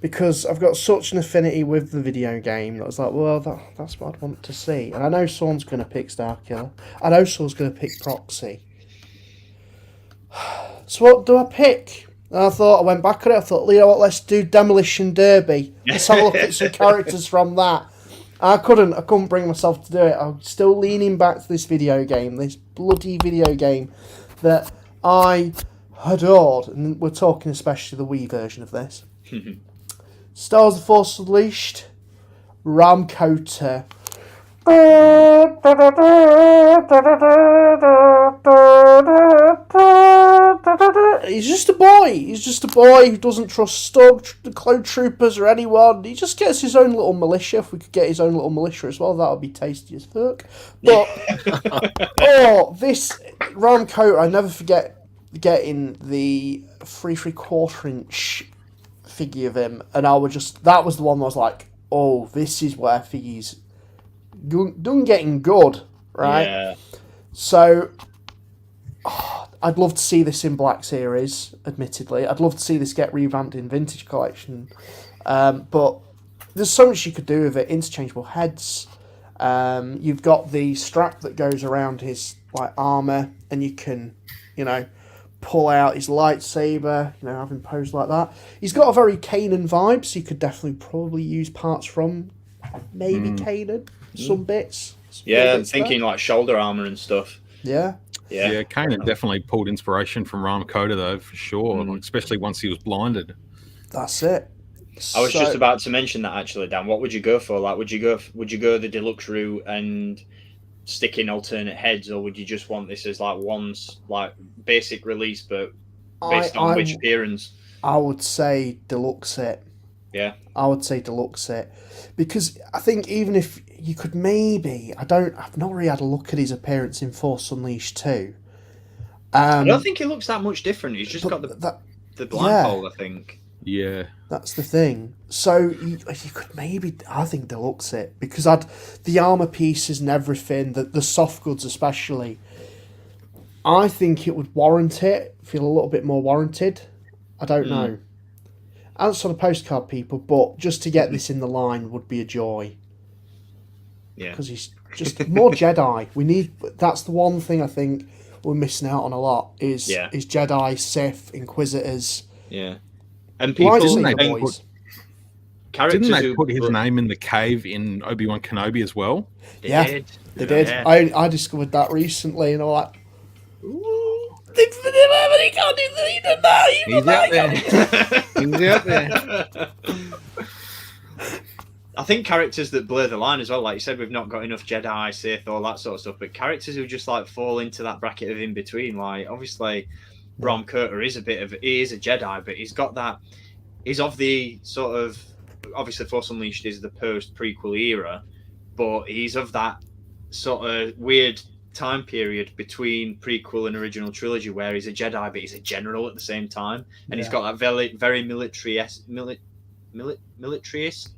because I've got such an affinity with the video game that I was like, well, that's what I'd want to see. And I know someone's going to pick Starkiller. I know someone's going to pick Proxy. So what do I pick? And I went back at it. I thought, you know what, let's do Demolition Derby. Let's have a look at some characters from that. I couldn't bring myself to do it. I'm still leaning back to this video game, this bloody video game that I adored, and we're talking especially the Wii version of this. Star Wars: The Force Unleashed, Ramkota. He's just a boy. He's just a boy who doesn't trust the clone troopers or anyone. He just gets his own little militia. If we could get his own little militia as well, that would be tasty as fuck. But this Ramkota, I never forget getting the 3¾ inch figure of him, and that was the one that I was like, oh, this is where figures done getting good, right? Yeah. So, I'd love to see this in Black Series, admittedly. I'd love to see this get revamped in Vintage Collection. But there's so much you could do with it. Interchangeable heads. You've got the strap that goes around his armour, and you can, pull out his lightsaber, have him posed like that. He's got a very Kanan vibe, so you could definitely probably use parts from maybe Kanan, some bits. Yeah, I'm thinking like shoulder armor and stuff. Yeah. Yeah, Kanan definitely pulled inspiration from Ramkota though, for sure. Like, especially once he was blinded. That's it. I was just about to mention that actually, Dan. What would you go for? Like, would you go the deluxe route and stick in alternate heads, or would you just want this as one's basic release, but based on which appearance? I would say deluxe it. Yeah. I would say deluxe it, because I think even if you could maybe, I've not really had a look at his appearance in Force Unleashed 2. I don't think he looks that much different. He's just got the blindfold, I think. Yeah. That's the thing. So you could maybe, I think, deluxe it, because the armor pieces and everything, the soft goods especially, I think it would warrant it, feel a little bit more warranted. I don't know. Answer on a postcard, people, but just to get this in the line would be a joy. Yeah. Because he's just more Jedi. That's the one thing I think we're missing out on a lot is Jedi, Sith, Inquisitors. Yeah. And people didn't they characters put his name in the cave in Obi-Wan Kenobi as well? They did. Yeah. I discovered that recently, and I'm like, ooh, he can't do that. He's out there. He's out there. I think characters that blur the line as well, like you said, we've not got enough Jedi, Sith, all that sort of stuff, but characters who just fall into that bracket of in between, obviously Ramkota is he is a Jedi, but he's got that, he's of the sort of, obviously Force Unleashed is the post prequel era, but he's of that sort of weird time period between prequel and original trilogy where he's a Jedi but he's a general at the same time, and he's got that very militaryist.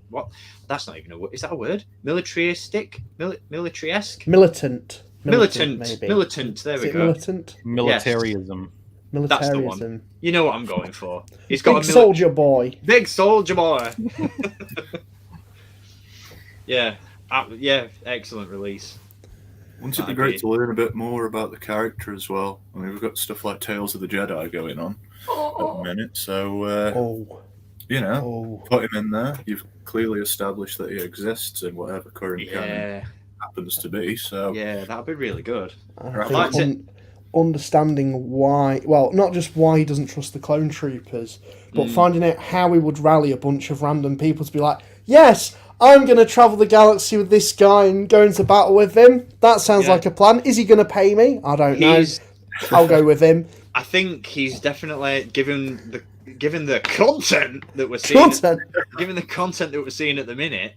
What? That's not even a word. Is that a word? Militaristic? Military-esque? Militant. Maybe. Militant. There we go. Militant. Militarism. Militarism. That's the one. You know what I'm going for. He's got Big soldier boy. Big soldier boy. Yeah. Excellent release. Wouldn't it be great to learn a bit more about the character as well? I mean, we've got stuff like Tales of the Jedi going on at the minute, so put him in there. You've clearly established that he exists in whatever current canon happens to be. So that'd be really good. Understanding why, well, not just why he doesn't trust the clone troopers, but finding out how he would rally a bunch of random people to be like, yes, I'm going to travel the galaxy with this guy and go into battle with him. That sounds like a plan. Is he going to pay me? I don't know. I'll go with him. I think he's definitely, given the content that we're seeing, given the content that we're seeing at the minute,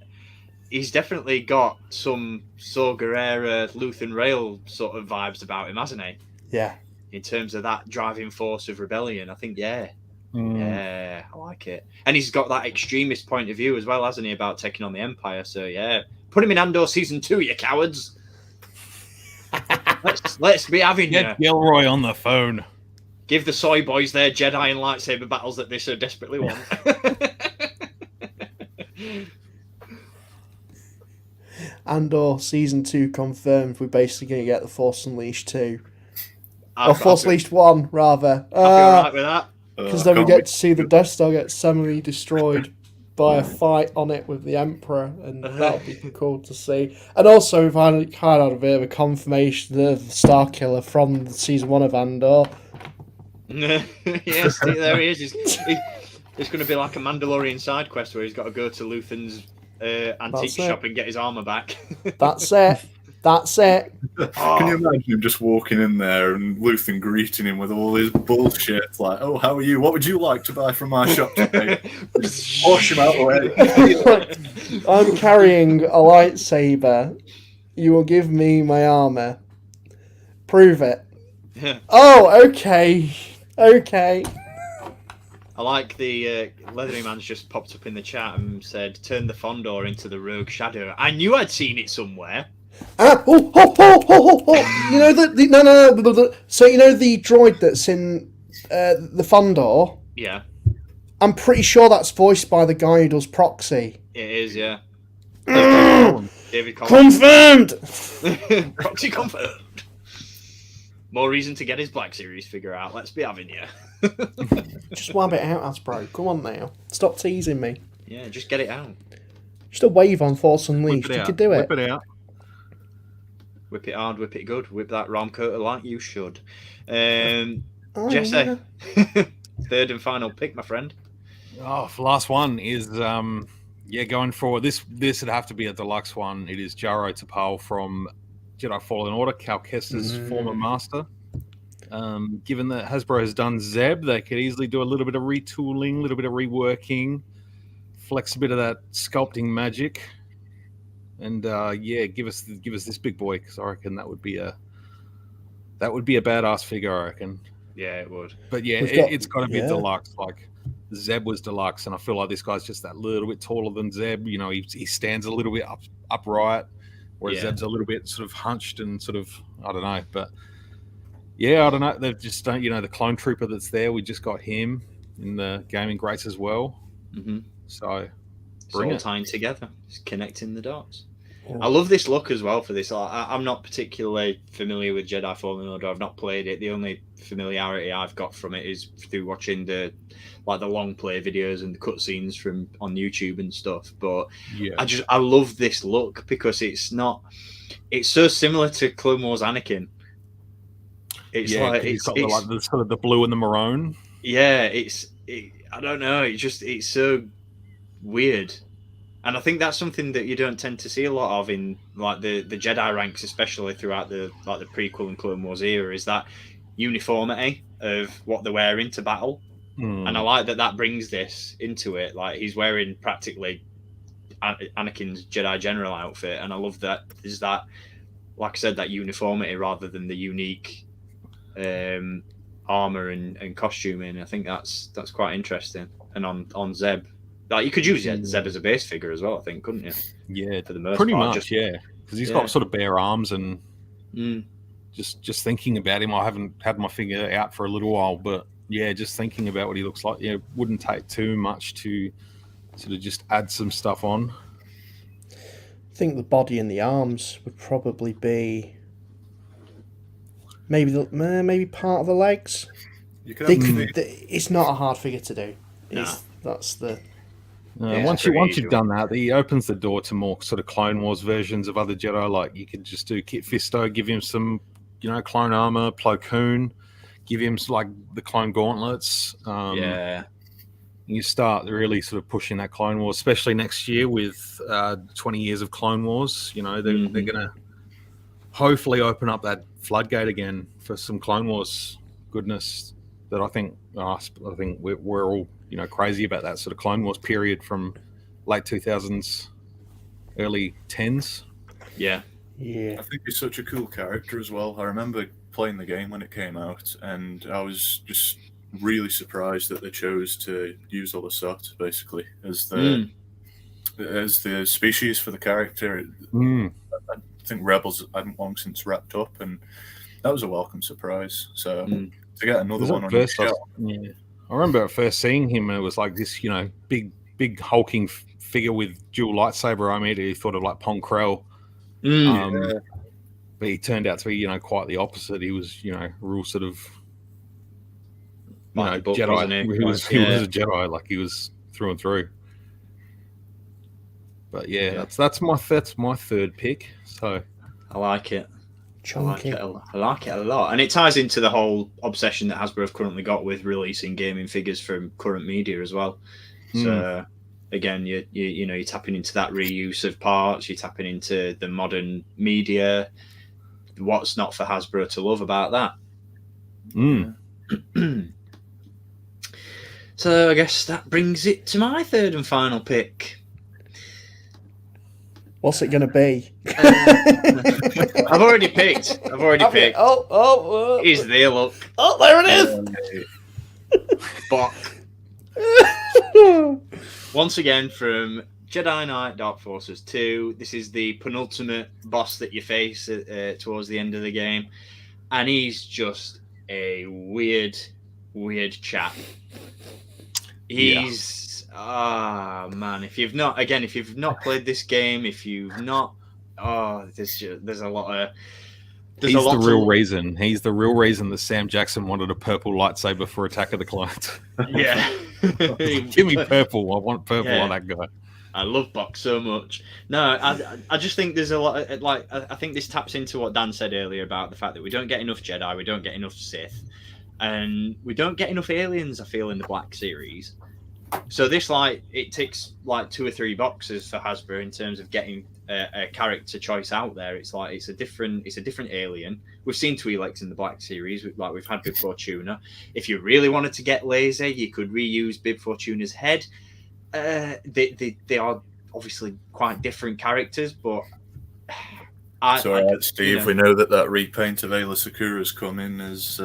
he's definitely got some Saw Gerrera, Luthen Rail sort of vibes about him, hasn't he? Yeah. In terms of that driving force of rebellion, I think, yeah, I like it. And he's got that extremist point of view as well, hasn't he, about taking on the Empire? So, yeah. Put him in Andor Season 2, you cowards. let's be having you. Get Gilroy on the phone. Give the soy boys their Jedi and lightsaber battles that they so desperately want. Andor Season 2 confirmed. We're basically going to get the Force Unleashed 2. Or Force Unleashed 1, rather. I'll be alright with that. Because then we get to see the Death Star get semi-destroyed. by a fight on it with the Emperor, and that would be cool to see. And also, if I had a bit of a confirmation of the Star Killer from season 1 of Andor. Yes, there he is. It's going to be like a Mandalorian side quest where he's got to go to Luthen's antique shop and get his armor back. That's it. That's it. Can you imagine him just walking in there and Luthen greeting him with all his bullshit? Like, oh, how are you? What would you like to buy from my shop today? Wash him out the way. I'm carrying a lightsaber. You will give me my armor. Prove it. Oh, okay. Okay. I like the Leathery Man's just popped up in the chat and said, turn the Fondor into the Rogue Shadow. I knew I'd seen it somewhere. You know no. So you know the droid that's in the Fondor? Yeah. I'm pretty sure that's voiced by the guy who does Proxy. It is, yeah. David Confirmed! Proxy confirmed. More reason to get his Black Series figure out. Let's be having you. Just whab it out, Hasbro. Come on now. Stop teasing me. Yeah, just get it out. Just a wave on Force Unleashed. You could do it. Whip it out. Whip it hard, whip it good. Whip that Rom coater like you should. Jesse, third and final pick, my friend. Oh, last one is going for this. This would have to be a deluxe one. It is Jaro Tapal from Jedi Fallen Order, Cal Kestis' former master. Given that Hasbro has done Zeb, they could easily do a little bit of retooling, a little bit of reworking, flex a bit of that sculpting magic, and give us this big boy, because I reckon that would be a badass figure. I reckon. Yeah, it would. But yeah, it's got to be deluxe. Like Zeb was deluxe, and I feel like this guy's just that little bit taller than Zeb. You know, he stands a little bit upright, whereas Zeb's a little bit sort of hunched and sort of, I don't know, but. Yeah, I don't know. They've just done, the clone trooper that's there. We just got him in the gaming greats as well. Mm-hmm. So, it's all tying together, just connecting the dots. Yeah. I love this look as well for this. I'm not particularly familiar with Jedi Fallen Order. I've not played it. The only familiarity I've got from it is through watching the long play videos and the cutscenes from on YouTube and stuff. But I love this look because it's so similar to Clone Wars Anakin. It's it's got the sort of the blue and the maroon. Yeah, I don't know. It's so weird, and I think that's something that you don't tend to see a lot of in like the Jedi ranks, especially throughout the prequel and Clone Wars era. Is that uniformity of what they're wearing to battle, and I like that brings this into it. Like he's wearing practically Anakin's Jedi General outfit, and I love that. Is that, like I said, that uniformity rather than the unique. Armor and costuming. I think that's quite interesting. And on Zeb, like you could use Zeb as a base figure as well. I think, couldn't you? Yeah, for the most pretty part, much. Because he's got sort of bare arms and just thinking about him. I haven't had my figure out for a little while, but just thinking about what he looks like. Wouldn't take too much to sort of just add some stuff on. I think the body and the arms would probably be. Maybe part of the legs. It's not a hard figure to do. That's the. Once you've done that, he opens the door to more sort of Clone Wars versions of other Jedi. Like you could just do Kit Fisto, give him some, clone armor, Plo Koon, give him like the clone gauntlets. You start really sort of pushing that Clone Wars, especially next year with 20 years of Clone Wars. They're going to hopefully open up that floodgate again for some Clone Wars goodness that I think we're all crazy about that sort of Clone Wars period from late 2000s, early 10s. Yeah. I think he's such a cool character as well. I remember playing the game when it came out, and I was just really surprised that they chose to use Olasot basically as the species for the character. I think Rebels hadn't long since wrapped up, and that was a welcome surprise. So to get another one on the show. I remember at first seeing him, and it was like this, big hulking figure with dual lightsaber. I immediately thought of like Pong Krell. But he turned out to be, quite the opposite. He was, real sort of, Jedi. He was a Jedi, like he was through and through. But yeah, that's my third pick. So I like it. Chunky. I like it a lot, and it ties into the whole obsession that Hasbro have currently got with releasing gaming figures from current media as well. So again, you're tapping into that reuse of parts. You're tapping into the modern media. What's not for Hasbro to love about that? So I guess that brings it to my third and final pick. What's it going to be? I've already picked. Oh. Is there, look. Oh, there it is. But once again, from Jedi Knight Dark Forces 2, this is the penultimate boss that you face towards the end of the game. And he's just a weird chap. He's man, if you've not played this game, there's a lot of He's the real reason that Sam Jackson wanted a purple lightsaber for Attack of the Clones. Yeah. Give me purple. I want purple on that guy. I love Box so much. No, I just think there's a lot of, I think this taps into what Dan said earlier about the fact that we don't get enough Jedi, we don't get enough Sith, and we don't get enough aliens, I feel, in the Black Series. So this, it ticks 2 or 3 boxes for Hasbro in terms of getting a character choice out there. It's a different alien. We've seen Twi'leks in the Black Series, we've had Bib Fortuna. If you really wanted to get lazy, you could reuse Bib Fortuna's head. They are obviously quite different characters, but Steve. We know that repaint of Ayla Sakura's coming as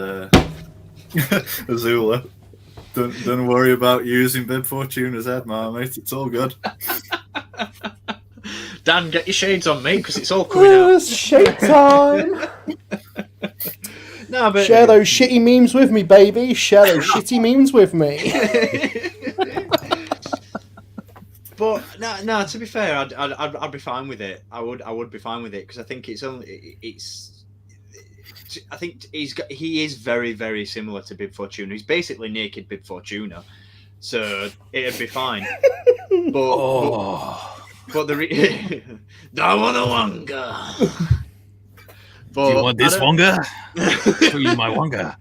Azula. Don't worry about using Bib Fortuna's head, mate. It's all good. Dan, get your shades on, mate, because it's all coming out. Shade time. No, but share those shitty memes with me, baby. Share those shitty memes with me. But no. To be fair, I'd be fine with it. I would be fine with it because I think I think he is very, very similar to Bib Fortuna. He's basically naked Bib Fortuna, so it'd be fine. But the I want a Wonga. Do you want this Wonga? Show you my Wonga.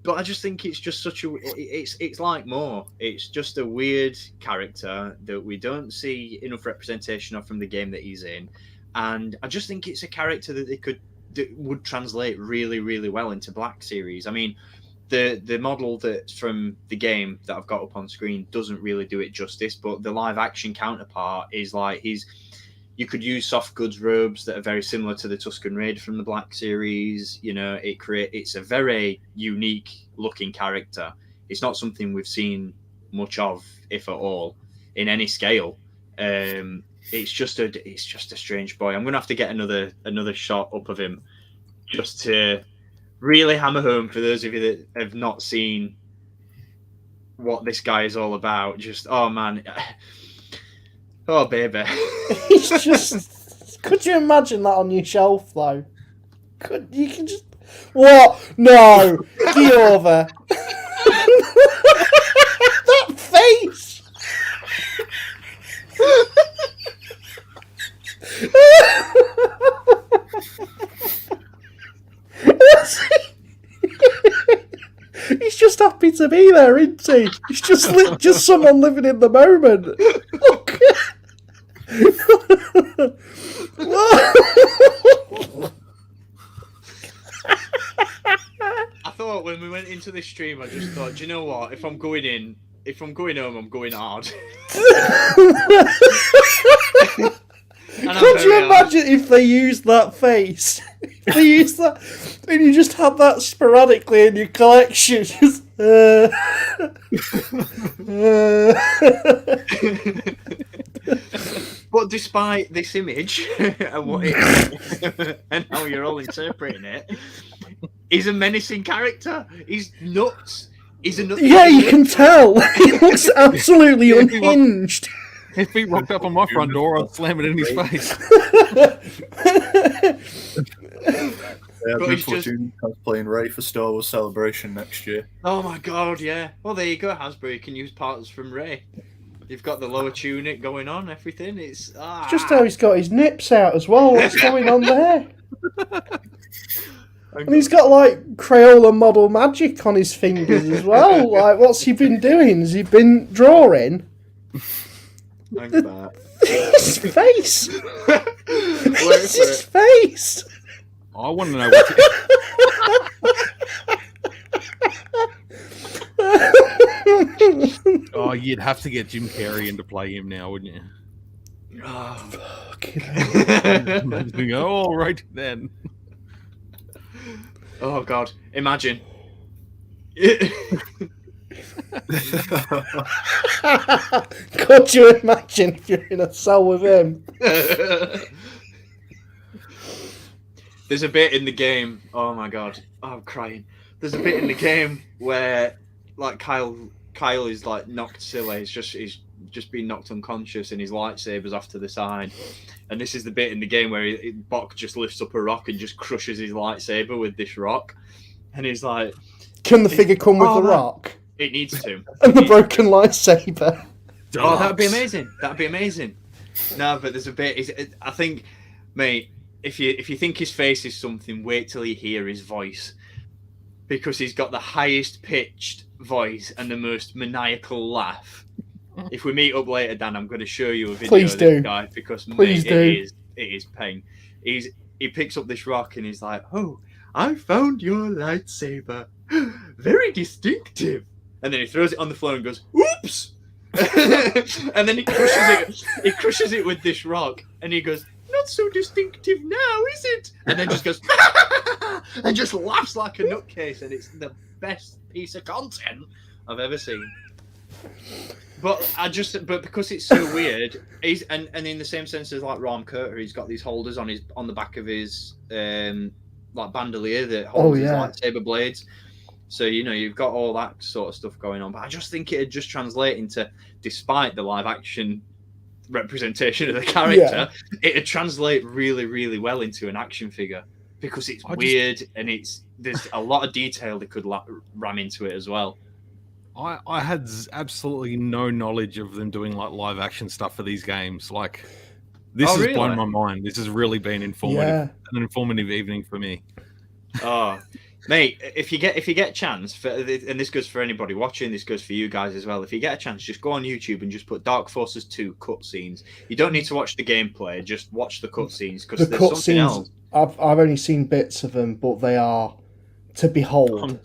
But I just think it's just it's like more. It's just a weird character that we don't see enough representation of from the game that he's in, and I just think it's a character that would translate really, really well into Black Series. I mean, the model that's from the game that I've got up on screen doesn't really do it justice, but the live action counterpart is you could use soft goods robes that are very similar to the Tusken Raider from the Black Series. It's a very unique looking character. It's not something we've seen much of, if at all, in any scale. It's just a strange boy. I'm gonna have to get another shot up of him just to really hammer home for those of you that have not seen what this guy is all about. Just man, oh baby. He's just. Could you imagine that on your shelf though? You can just. What? No, get over. That face. He's just happy to be there, isn't he? He's just someone living in the moment. Look. I thought when we went into this stream, I just thought, do you know what? If I'm going home, I'm going hard. Could you imagine if they used that face? If they used that, and you just had that sporadically in your collection. Just, But despite this image and what it and how you're all interpreting it, he's a menacing character. He's nuts. He's a nuts. Yeah, you can tell. He looks absolutely unhinged. If he rocked up on my front door, I'd slam it in his face. Bib Fortuna cosplaying Rey for Star Wars Celebration next year. Oh my god, yeah. Well, there you go, Hasbro. You can use parts from Rey. You've got the lower tunic going on, everything. It's Just how he's got his nips out as well. What's going on there? And he's got like Crayola model magic on his fingers as well. Like, what's he been doing? Has he been drawing? His face. What's his face? I want to know what. Oh, you'd have to get Jim Carrey in to play him now, wouldn't you? Oh, Fucking hell. Oh, right then. Oh God! Imagine. Could you imagine if you're in a cell with him? There's a bit in the game. Oh my God! Oh, I'm crying. There's a bit in the game where, like, Kyle is like knocked silly. He's just been knocked unconscious, and his lightsaber's off to the side. And this is the bit in the game where Bok just lifts up a rock and just crushes his lightsaber with this rock. And he's like, "Can the figure come with the rock?" It needs to. And the broken lightsaber. Oh, that'd be amazing. That'd be amazing. No, but there's a bit. I think, mate, if you think his face is something, wait till you hear his voice, because he's got the highest pitched voice and the most maniacal laugh. If we meet up later, Dan, I'm going to show you a video of this guy, because mate, it is pain. He picks up this rock and he's like, "Oh, I found your lightsaber. Very distinctive." And then he throws it on the floor and goes, "Oops!" And then he crushes it with this rock, and he goes, "Not so distinctive now, is it?" And then just goes and just laughs like a nutcase, and it's the best piece of content I've ever seen. But because it's so weird, he's and in the same sense as like Ron Curter, he's got these holders on the back of his like bandolier that holds his lightsaber blades. So, you know, you've got all that sort of stuff going on. But I just think it'd just translate into, despite the live action representation of the character, it'd translate really, really well into an action figure, because it's weird and there's a lot of detail that could ram into it as well. I had absolutely no knowledge of them doing like live action stuff for these games. Like, this has blown my mind. This has really been informative. An informative evening for me. Oh, mate, if you get a chance, and this goes for anybody watching, this goes for you guys as well. If you get a chance, just go on YouTube and just put Dark Forces 2 cutscenes. You don't need to watch the gameplay; just watch the cutscenes, because there's something else. I've only seen bits of them, but they are to behold.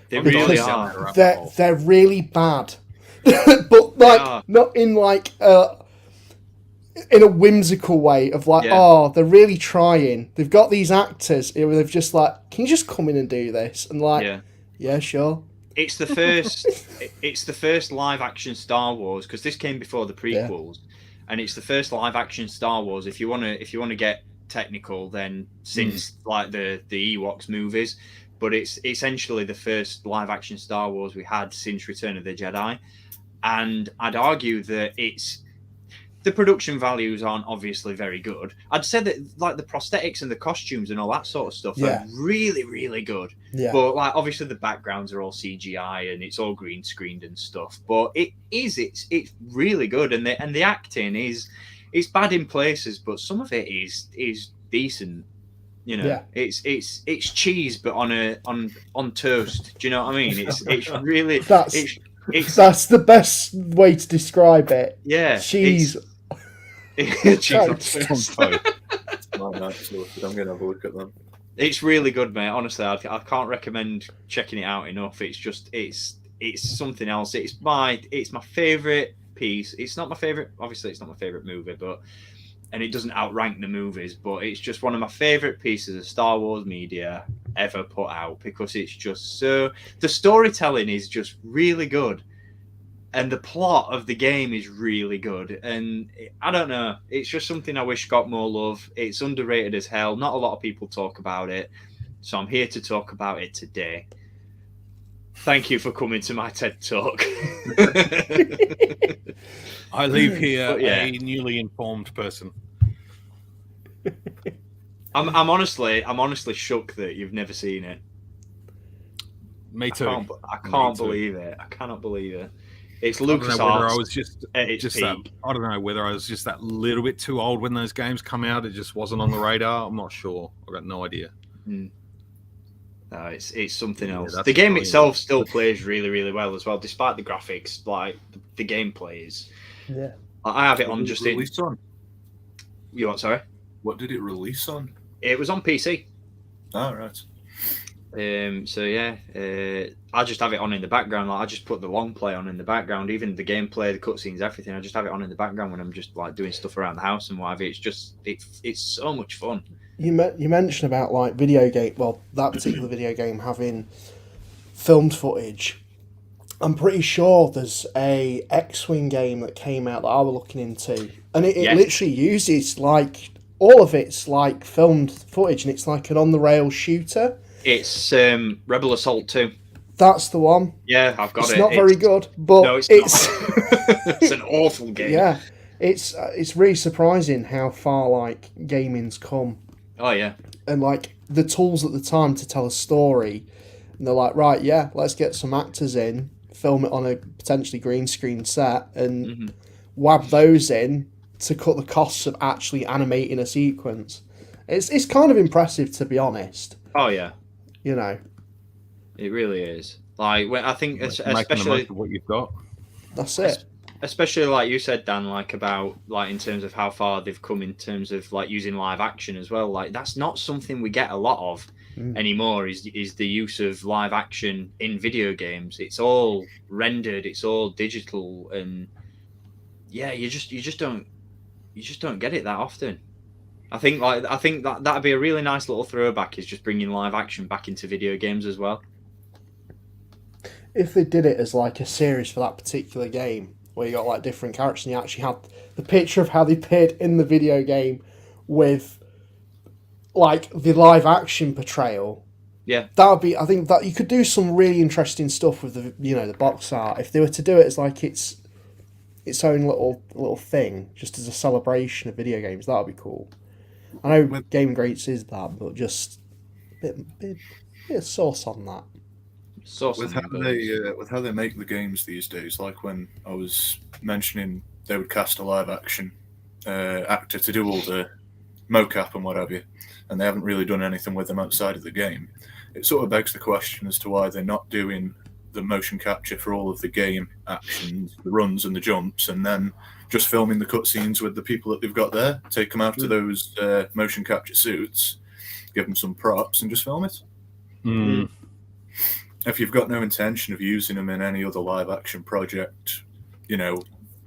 They really are. They're really bad, but like not in like in a whimsical way of like, oh, they're really trying. They've got these actors where they've just like, can you just come in and do this? And like, yeah, sure. It's the first. It's the first live action Star Wars, because this came before the prequels, and it's the first live action Star Wars. If you want to get technical, then since like the Ewoks movies. But it's essentially the first live-action Star Wars we had since Return of the Jedi. And I'd argue that the production values aren't obviously very good. I'd say that like the prosthetics and the costumes and all that sort of stuff are really, really good. Yeah. But like obviously the backgrounds are all CGI and it's all green screened and stuff. But it's really good, and the acting it's bad in places, but some of it is decent. You know, it's cheese, but on toast. Do you know what I mean? It's really that's the best way to describe it. Yeah, cheese. Cheese on toast. I'm gonna have a look at them. It's really good, mate. Honestly, I can't recommend checking it out enough. It's just it's something else. It's my favorite piece. It's not my favorite. Obviously, it's not my favorite movie, and it doesn't outrank the movies, but it's just one of my favourite pieces of Star Wars media ever put out, because it's just the storytelling is just really good, and the plot of the game is really good, and I don't know, it's just something I wish got more love. It's underrated as hell. Not a lot of people talk about it, so I'm here to talk about it today. Thank you for coming to my TED Talk. I leave here a newly informed person. I'm honestly shook that you've never seen it. Me too. I can't believe it. I cannot believe it. It's I don't know whether I LucasArts was just at its that. peak. I don't know whether I was just that little bit too old when those games come out. It just wasn't on the radar. I'm not sure. I got no idea. No, it's something else. that's The game brilliant. itself still plays really, really well as well, despite the graphics. Like the game plays. Yeah. I have it on What did just it in. release on? You what? Sorry. What did it release on? It was on PC. Oh, right. So yeah, I just have it on in the background. Like I just put the long play on in the background, even the gameplay, the cutscenes, everything. I just have it on in the background when I'm just like doing stuff around the house and whatever. It's just it's so much fun. You mentioned about like video game. Well, that particular video game having filmed footage. I'm pretty sure there's a X-wing game that came out that I was looking into, and it Yes. literally uses like all of it's like filmed footage, and it's like an on-the-rail shooter. It's Rebel Assault 2. That's the one. Yeah, I've got It's it. not very good, but No, it's not. It's an awful game. yeah, it's really surprising how far like gaming's come, Oh yeah. and like the tools at the time to tell a story. And they're like, right, yeah, let's get some actors in, film it on a potentially green screen set, and whab those in to cut the costs of actually animating a sequence. It's kind of impressive, to be honest. Oh yeah. You know, It really is. Like when I think, Making the especially most of what you've got. that's it. especially like you said, Dan, like about like in terms of how far they've come in terms of like using live action as well. Like that's not something we get a lot of anymore. Is the use of live action in video games? It's all rendered. It's all digital, and yeah, you just don't get it that often. I think that that'd be a really nice little throwback. Is just bringing live action back into video games as well. If they did it as like a series for that particular game, where you got like different characters, and you actually had the picture of how they appeared in the video game with like the live action portrayal. Yeah. That would be. I think that you could do some really interesting stuff with the the box art if they were to do it as like its own little thing, just as a celebration of video games. That would be cool. I know Game Greats is that, but just a bit of sauce on that. With how they make the games these days, like when I was mentioning they would cast a live action actor to do all the mocap and what have you, and they haven't really done anything with them outside of the game. It sort of begs the question as to why they're not doing the motion capture for all of the game actions, the runs and the jumps, and then just filming the cutscenes with the people that they've got there. Take them out to those motion capture suits, give them some props, and just film it. If you've got no intention of using them in any other live action project,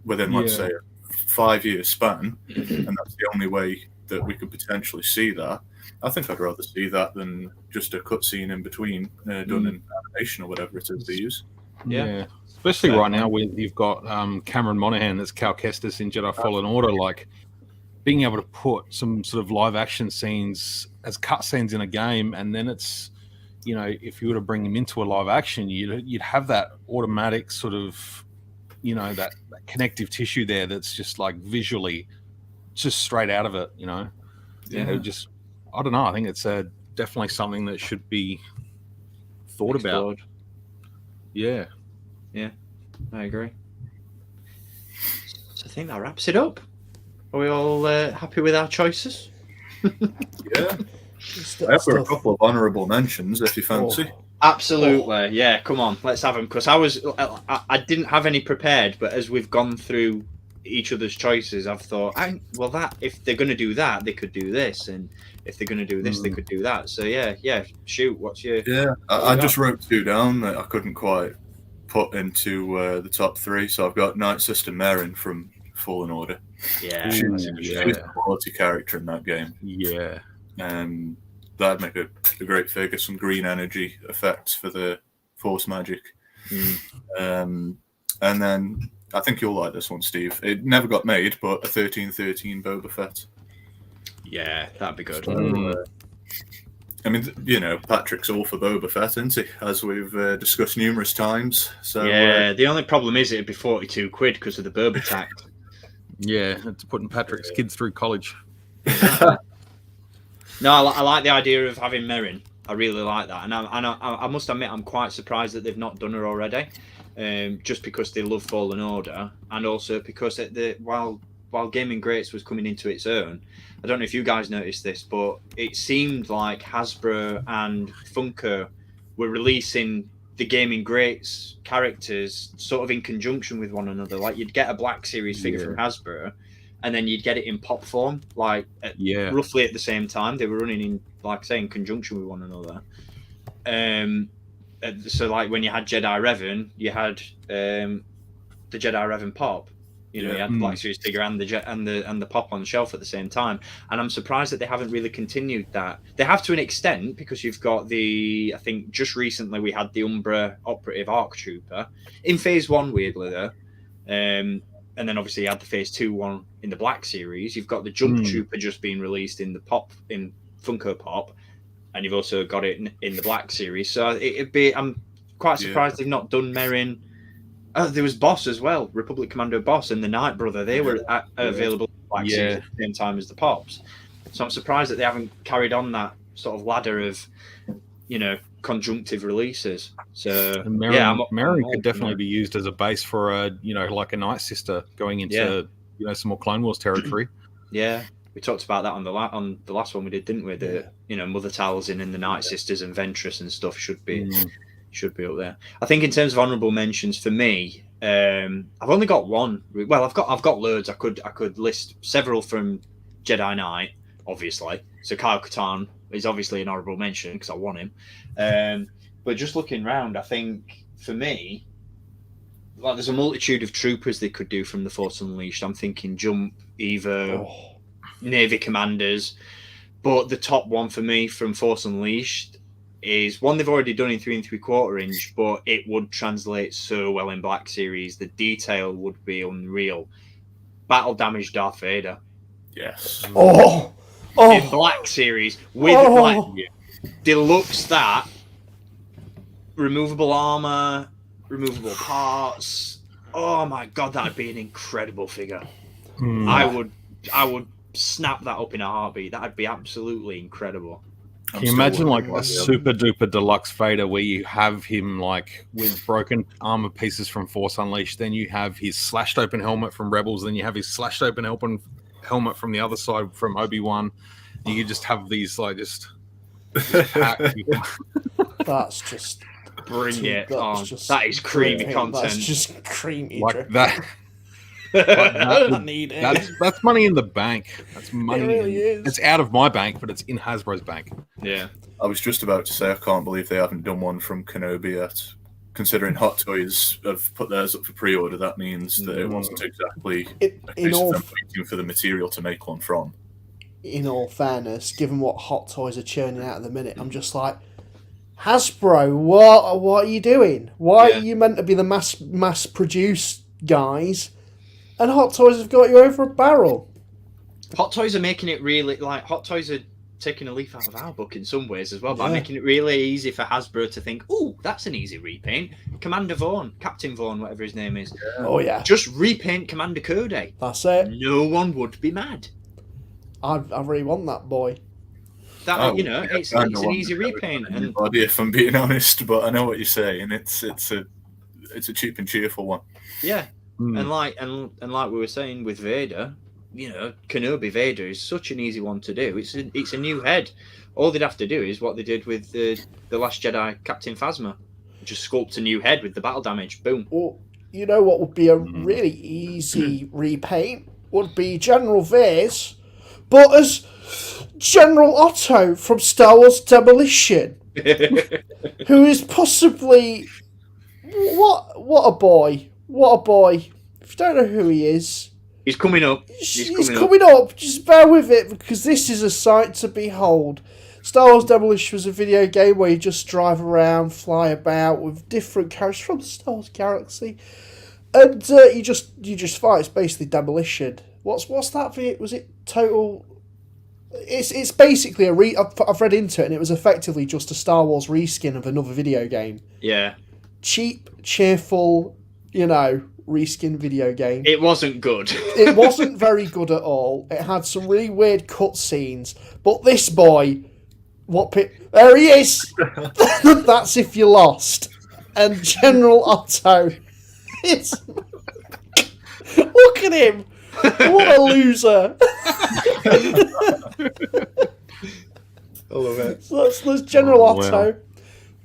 within let's say a 5-year span, and that's the only way that we could potentially see that, I think I'd rather see that than just a cutscene in between done in animation or whatever it is they use. Yeah. Especially right now when you've got Cameron Monaghan as Cal Kestis in Jedi Fallen Order, like being able to put some sort of live action scenes as cutscenes in a game, and then it's, if you were to bring him into a live action, you'd have that automatic sort of, that connective tissue there that's just like visually just straight out of it, Yeah. I don't know. I think it's definitely something that should be thought about. Yeah. Yeah, I agree. So I think that wraps it up. Are we all happy with our choices? Yeah. I have got a couple of honourable mentions if you fancy. Absolutely, yeah. Come on, let's have them. Because I didn't have any prepared, but as we've gone through each other's choices, I've thought, that if they're going to do that, they could do this, and if they're going to do this, they could do that. So yeah. Shoot, what's your? Yeah, I just wrote 2 down that I couldn't quite put into the top 3. So I've got Night Sister Merrin from Fallen Order. Yeah, she's a quality character in that game. Yeah. That'd make a great figure. Some green energy effects for the force magic. And then I think you'll like this one, Steve. It never got made, but a 1313 Boba Fett. Yeah, that'd be good. I mean, Patrick's all for Boba Fett, isn't he? As we've discussed numerous times. So yeah, the only problem is it'd be £42 because of the Boba tax. Yeah, it's putting Patrick's kids through college. No, I like the idea of having Merrin. I really like that, and I must admit I'm quite surprised that they've not done her already. just because they love Fallen Order, and also because while Gaming Greats was coming into its own, I don't know if you guys noticed this, but it seemed like Hasbro and Funko were releasing the Gaming Greats characters sort of in conjunction with one another. Like you'd get a Black Series figure from Hasbro, and then you'd get it in pop form, like roughly at the same time. They were running in, like I say, in conjunction with one another. So like when you had Jedi Revan, you had the Jedi Revan pop. You had the Black Series figure and the pop on the shelf at the same time. And I'm surprised that they haven't really continued that. They have to an extent, because you've got I think just recently we had the Umbra Operative Arc Trooper in Phase 1, weirdly though. And then obviously you had the Phase 2 one in the Black Series. You've got the Jump Trooper just being released in Funko Pop. And you've also got it in the Black Series. So I'm quite surprised they've not done Merrin. Oh, there was Boss as well, Republic Commando Boss and the Night Brother. They were available in the Black Series at the same time as the Pops. So I'm surprised that they haven't carried on that sort of ladder of, conjunctive releases. So Merrin could definitely be used as a base for like a Night Sister going into some more Clone Wars territory. Yeah. We talked about that on the last one we did, didn't we? The Mother Talzin and the Night Sisters and Ventress and stuff should be up there. I think in terms of honourable mentions for me, I've only got one. Well, I've got loads. I could list several from Jedi Knight, obviously. So Kyle Katarn is obviously an honourable mention because I want him. But just looking round, I think for me, like there's a multitude of troopers they could do from the Force Unleashed. I'm thinking Jump, Evo, Navy Commanders, but the top one for me from Force Unleashed is one they've already done in 3 3/4 inch, but it would translate so well in Black Series. The detail would be unreal. Battle Damage Darth Vader. Yes. In Black Series with deluxe that, removable armor, removable parts. Oh my god, that'd be an incredible figure. I would snap that up in a heartbeat. That'd be absolutely incredible. Can you imagine like a super duper deluxe Vader where you have him like with broken armor pieces from Force Unleashed, then you have his slashed open helmet from Rebels, then you have his slashed open helmet from the other side from Obi-Wan. You just have these like just That's just bring it on. That is creamy content. That's just creamy like that. That's money in the bank. That's money. It really is. It's out of my bank, but it's in Hasbro's bank. Yeah. I was just about to say I can't believe they haven't done one from Kenobi yet. Considering Hot Toys have put theirs up for pre-order, that means that it wasn't exactly a case of them waiting for the material to make one from. In all fairness, given what Hot Toys are churning out at the minute, I'm just like, Hasbro, what are you doing? Why are you meant to be the mass produced guys? And Hot Toys have got you over a barrel. Hot Toys are making it really, like, Hot Toys are taking a leaf out of our book in some ways as well, by making it really easy for Hasbro to think, ooh, that's an easy repaint. Commander Vaughn, Captain Vaughn, whatever his name is. Yeah. Oh, yeah. Just repaint Commander Cody. That's it. No one would be mad. I really want that boy. It's an easy repaint. And body, if I'm being honest, but I know what you're saying. It's a cheap and cheerful one. Yeah. And like we were saying with Vader, Kenobi Vader is such an easy one to do. It's a new head. All they'd have to do is what they did with the Last Jedi Captain Phasma. Just sculpt a new head with the battle damage. Boom. Well, you know what would be a really easy repaint? Would be General Veers, but as General Otto from Star Wars Demolition, who is possibly what a boy. What a boy. If you don't know who he is, he's coming up. He's coming up. Just bear with it, because this is a sight to behold. Star Wars Demolition was a video game where you just drive around, fly about with different characters from the Star Wars galaxy, and you just fight. It's basically Demolition. What's that? Was it Total? It's basically I've read into it, and it was effectively just a Star Wars reskin of another video game. Yeah. Cheap, cheerful, reskin video game. It wasn't good. It wasn't very good at all. It had some really weird cutscenes. But this boy, there he is! That's if you're lost. And General Otto Look at him! What a loser! I love it. So that's General Otto. Wow.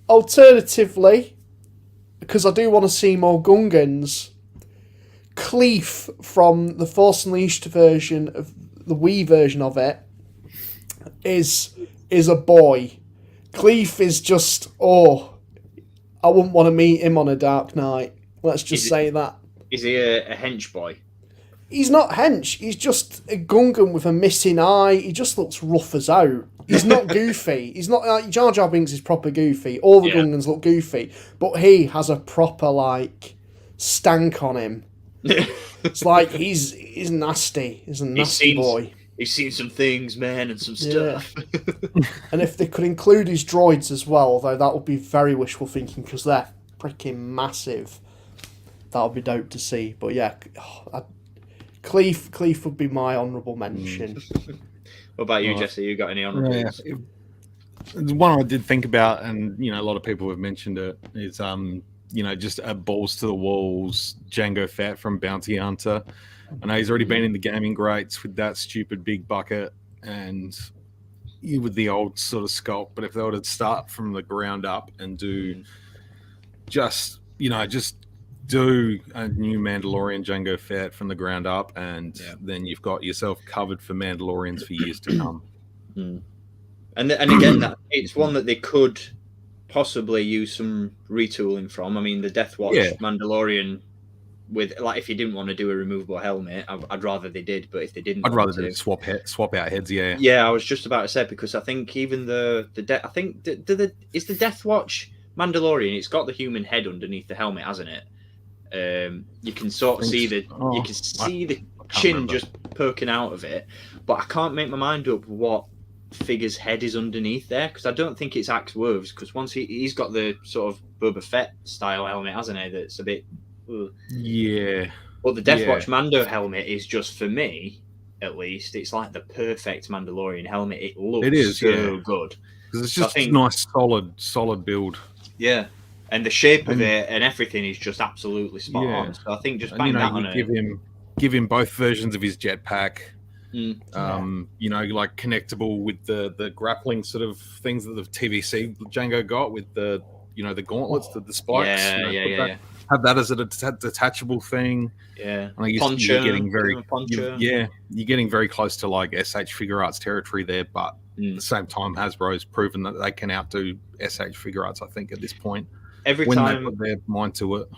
Alternatively, because I do want to see more Gungans, Cleef from the Force Unleashed version of the Wii version of it is a boy. Cleef is just, I wouldn't want to meet him on a dark night. Let's just say that. Is he a hench boy? He's not hench. He's just a Gungan with a missing eye. He just looks rough as out. He's not goofy. He's not like Jar Jar Binks is proper goofy. All the Gungans look goofy, but he has a proper like stank on him. It's like he's nasty. He's a nasty boy. He's seen some things, man, and some stuff. Yeah. And if they could include his droids as well, though, that would be very wishful thinking because they're freaking massive. That would be dope to see. But yeah, Cleef would be my honourable mention. What about you, Jesse? You got any honourables? Yeah. The one I did think about, and a lot of people have mentioned it, is just a balls to the walls Jango Fett from Bounty Hunter. I know he's already been in the gaming greats with that stupid big bucket and with the old sort of sculpt, but if they were to start from the ground up and do just do a new Mandalorian Jango Fett from the ground up, and then you've got yourself covered for Mandalorians for years to come. And again, that it's one that they could possibly use some retooling from. I mean, the Death Watch Mandalorian with, like, if you didn't want to do a removable helmet, I'd rather they did. But if they didn't, I'd rather they swap out heads. Yeah. Yeah, I was just about to say, because I think even is the Death Watch Mandalorian? It's got the human head underneath the helmet, hasn't it? You can sort of see the chin remember. just poking out of it, but I can't make my mind up what figure's head is underneath there, because I don't think it's Axe Woves, because once he's got the sort of Boba Fett style helmet, hasn't he? That's a bit but the Death Watch Mando helmet is just, for me at least, it's like the perfect Mandalorian helmet. It looks good because it's just a nice solid build. Yeah. And the shape of it and everything is just absolutely spot on. So I think just bang that on it. Give him both versions of his jetpack. Like connectable with the grappling sort of things that the TVC Jango got with the the gauntlets, the spikes. Have that as a detachable thing. Yeah, and you're getting very close to like SH Figure Arts territory there, but at the same time, Hasbro's proven that they can outdo SH Figure Arts, I think, at this point. Every time they put their mind to it.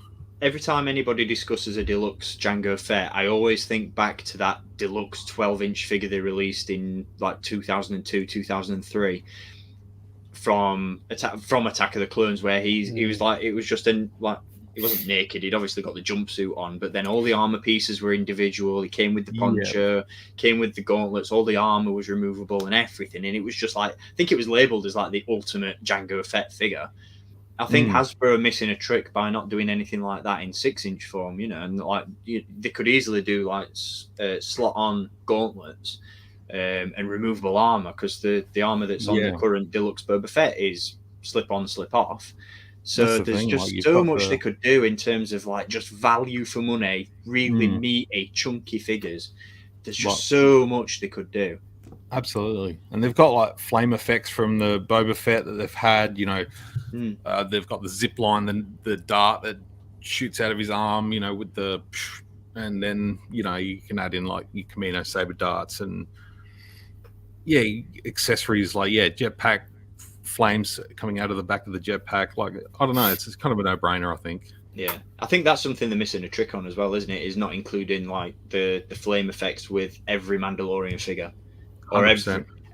Every time anybody discusses a deluxe Jango Fett, I always think back to that deluxe 12-inch figure they released in like 2002, 2003 from Attack of the Clones, where he was like, it was just he wasn't naked. He'd obviously got the jumpsuit on, but then all the armor pieces were individual. He came with the poncho, came with the gauntlets. All the armor was removable and everything. And it was just like, I think it was labeled as like the ultimate Jango Fett figure. I think Hasbro are missing a trick by not doing anything like that in 6-inch form, and like they could easily do like slot-on gauntlets and removable armor, because the armor that's on the current deluxe Boba Fett is slip-on, slip-off. So there's just so much they could do in terms of like just value for money, really meaty, chunky figures. There's just so much they could do. Absolutely. And they've got like flame effects from the Boba Fett that they've had, they've got the zip line, the dart that shoots out of his arm, with the, and then, you can add in like your Camino saber darts and accessories like, jetpack flames coming out of the back of the jetpack. Like, I don't know, it's kind of a no-brainer, I think. Yeah, I think that's something they're missing a trick on as well, isn't it? Is not including like the flame effects with every Mandalorian figure. Or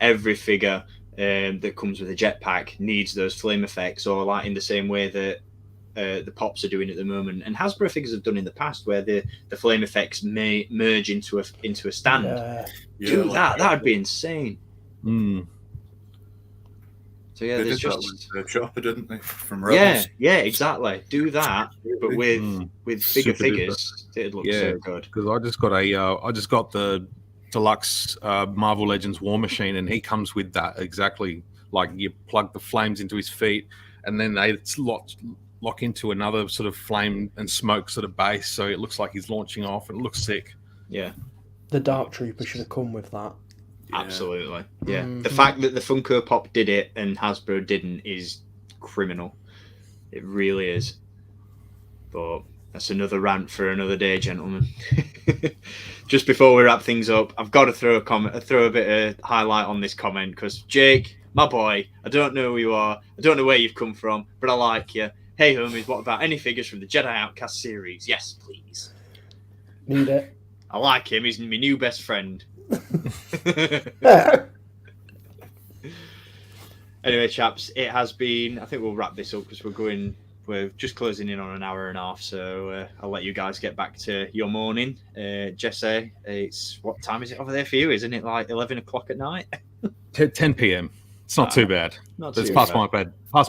every figure that comes with a jetpack needs those flame effects, or like in the same way that the Pops are doing at the moment, and Hasbro figures have done in the past, where the flame effects may merge into a stand. Do that. That'd be insane. So they did that with Chopper, didn't they? From Rebels. Yeah, exactly. Do that, but with bigger figures, it'd look so good. Because I just got the deluxe Marvel Legends War Machine, and he comes with that exactly. Like, you plug the flames into his feet, and then they lock into another sort of flame and smoke sort of base, so it looks like he's launching off, and it looks sick. Yeah. The Dark Trooper should have come with that. Yeah. Absolutely. Yeah. Mhm. The fact that the Funko Pop did it and Hasbro didn't is criminal. It really is. But that's another rant for another day, gentlemen. Just before we wrap things up, I've got to throw a bit of highlight on this comment, because Jake, my boy, I don't know who you are, I don't know where you've come from, but I like you. Hey, homies, what about any figures from the Jedi Outcast series? Yes, please. Need it. I like him. He's my new best friend. Anyway, chaps, it has been. I think we'll wrap this up because we're just closing in on an hour and a half. So I'll let you guys get back to your morning. Jesse, it's what time is it over there for you? Isn't it like 11 o'clock at night? 10 p.m. It's not too bad. It's past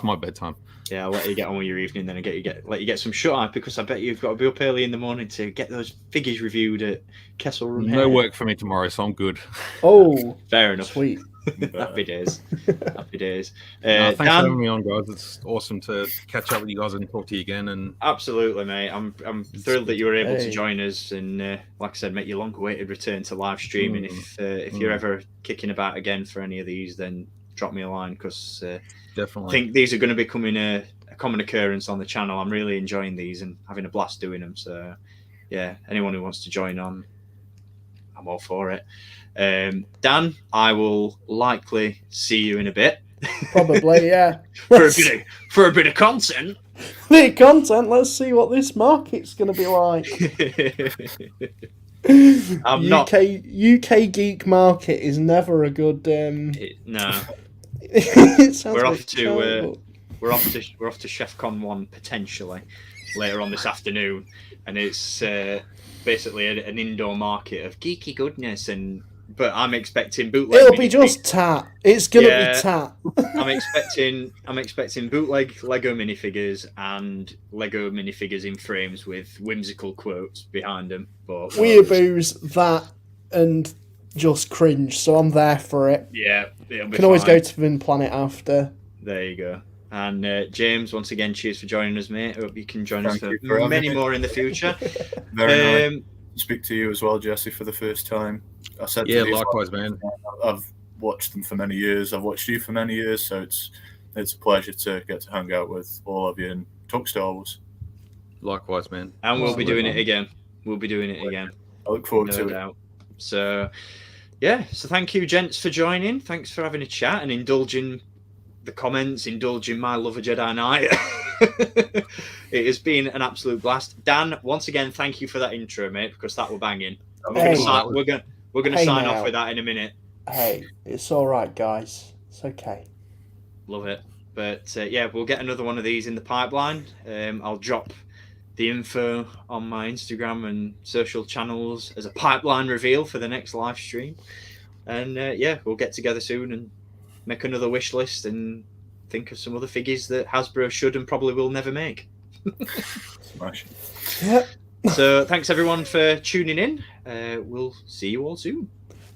my bedtime. Yeah, I'll let you get on with your evening then and let you get some shut eye, because I bet you've got to be up early in the morning to get those figures reviewed at Kessel Room. No work for me tomorrow, so I'm good. Oh, fair enough. Sweet. Happy days. Happy days. Thanks for Dan, having me on, guys. It's awesome to catch up with you guys and talk to you again. And absolutely, mate. I'm thrilled that you were able to join us, and like I said, make your long-awaited return to live streaming. If you're ever kicking about again for any of these, then drop me a line, because definitely, I think these are going to be becoming a common occurrence on the channel. I'm really enjoying these and having a blast doing them. So, yeah, anyone who wants to join on, I'm all for it. Dan, I will likely see you in a bit. Probably, yeah. for a bit of content. The content. Let's see what this market's going to be like. UK geek market is never a good. No. We're off to ChefCon 1 potentially later on this afternoon, and it's basically an indoor market of geeky goodness. But I'm expecting bootleg. It'll be just tat. It's gonna be tat. I'm expecting bootleg Lego minifigures and Lego minifigures in frames with whimsical quotes behind them. But weeaboos, that, and just cringe. So I'm there for it. Yeah, it'll be Can always fine. go to Vin Planet after. There you go. And James, once again, cheers for joining us, mate. I hope you can join us for for many more in the future. Very nice. Speak to you as well, Jesse, for the first time. I said, yeah, likewise, man. I've watched them for many years. I've watched you for many years, so it's a pleasure to get to hang out with all of you and talk Star Wars. Likewise, man. And we'll be doing it again. I look forward to it. So, yeah. So thank you, gents, for joining. Thanks for having a chat and indulging the comments, indulging my love of Jedi Knight. It has been an absolute blast. Dan, once again, thank you for that intro, mate, because that was banging. We're going to sign off with that in a minute. Hey, it's all right, guys. It's okay. Love it. But yeah, we'll get another one of these in the pipeline. I'll drop the info on my Instagram and social channels as a pipeline reveal for the next live stream. And yeah, we'll get together soon and make another wish list and think of some other figures that Hasbro should and probably will never make. Smash. Yep. So thanks everyone for tuning in. We'll see you all soon.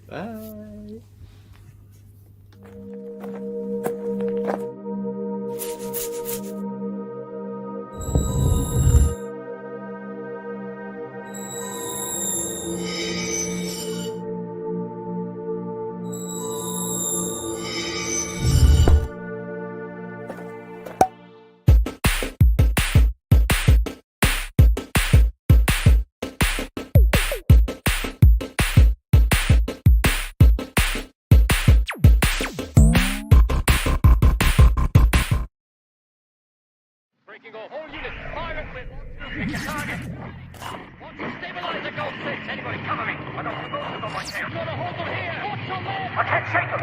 Bye. Breaking all whole unit. Fire it with pick your target. Want to stabilize the gold 6. Anybody cover me. I got explosives on my tail. You're gonna hold them here. Watch your left. I can't shake them.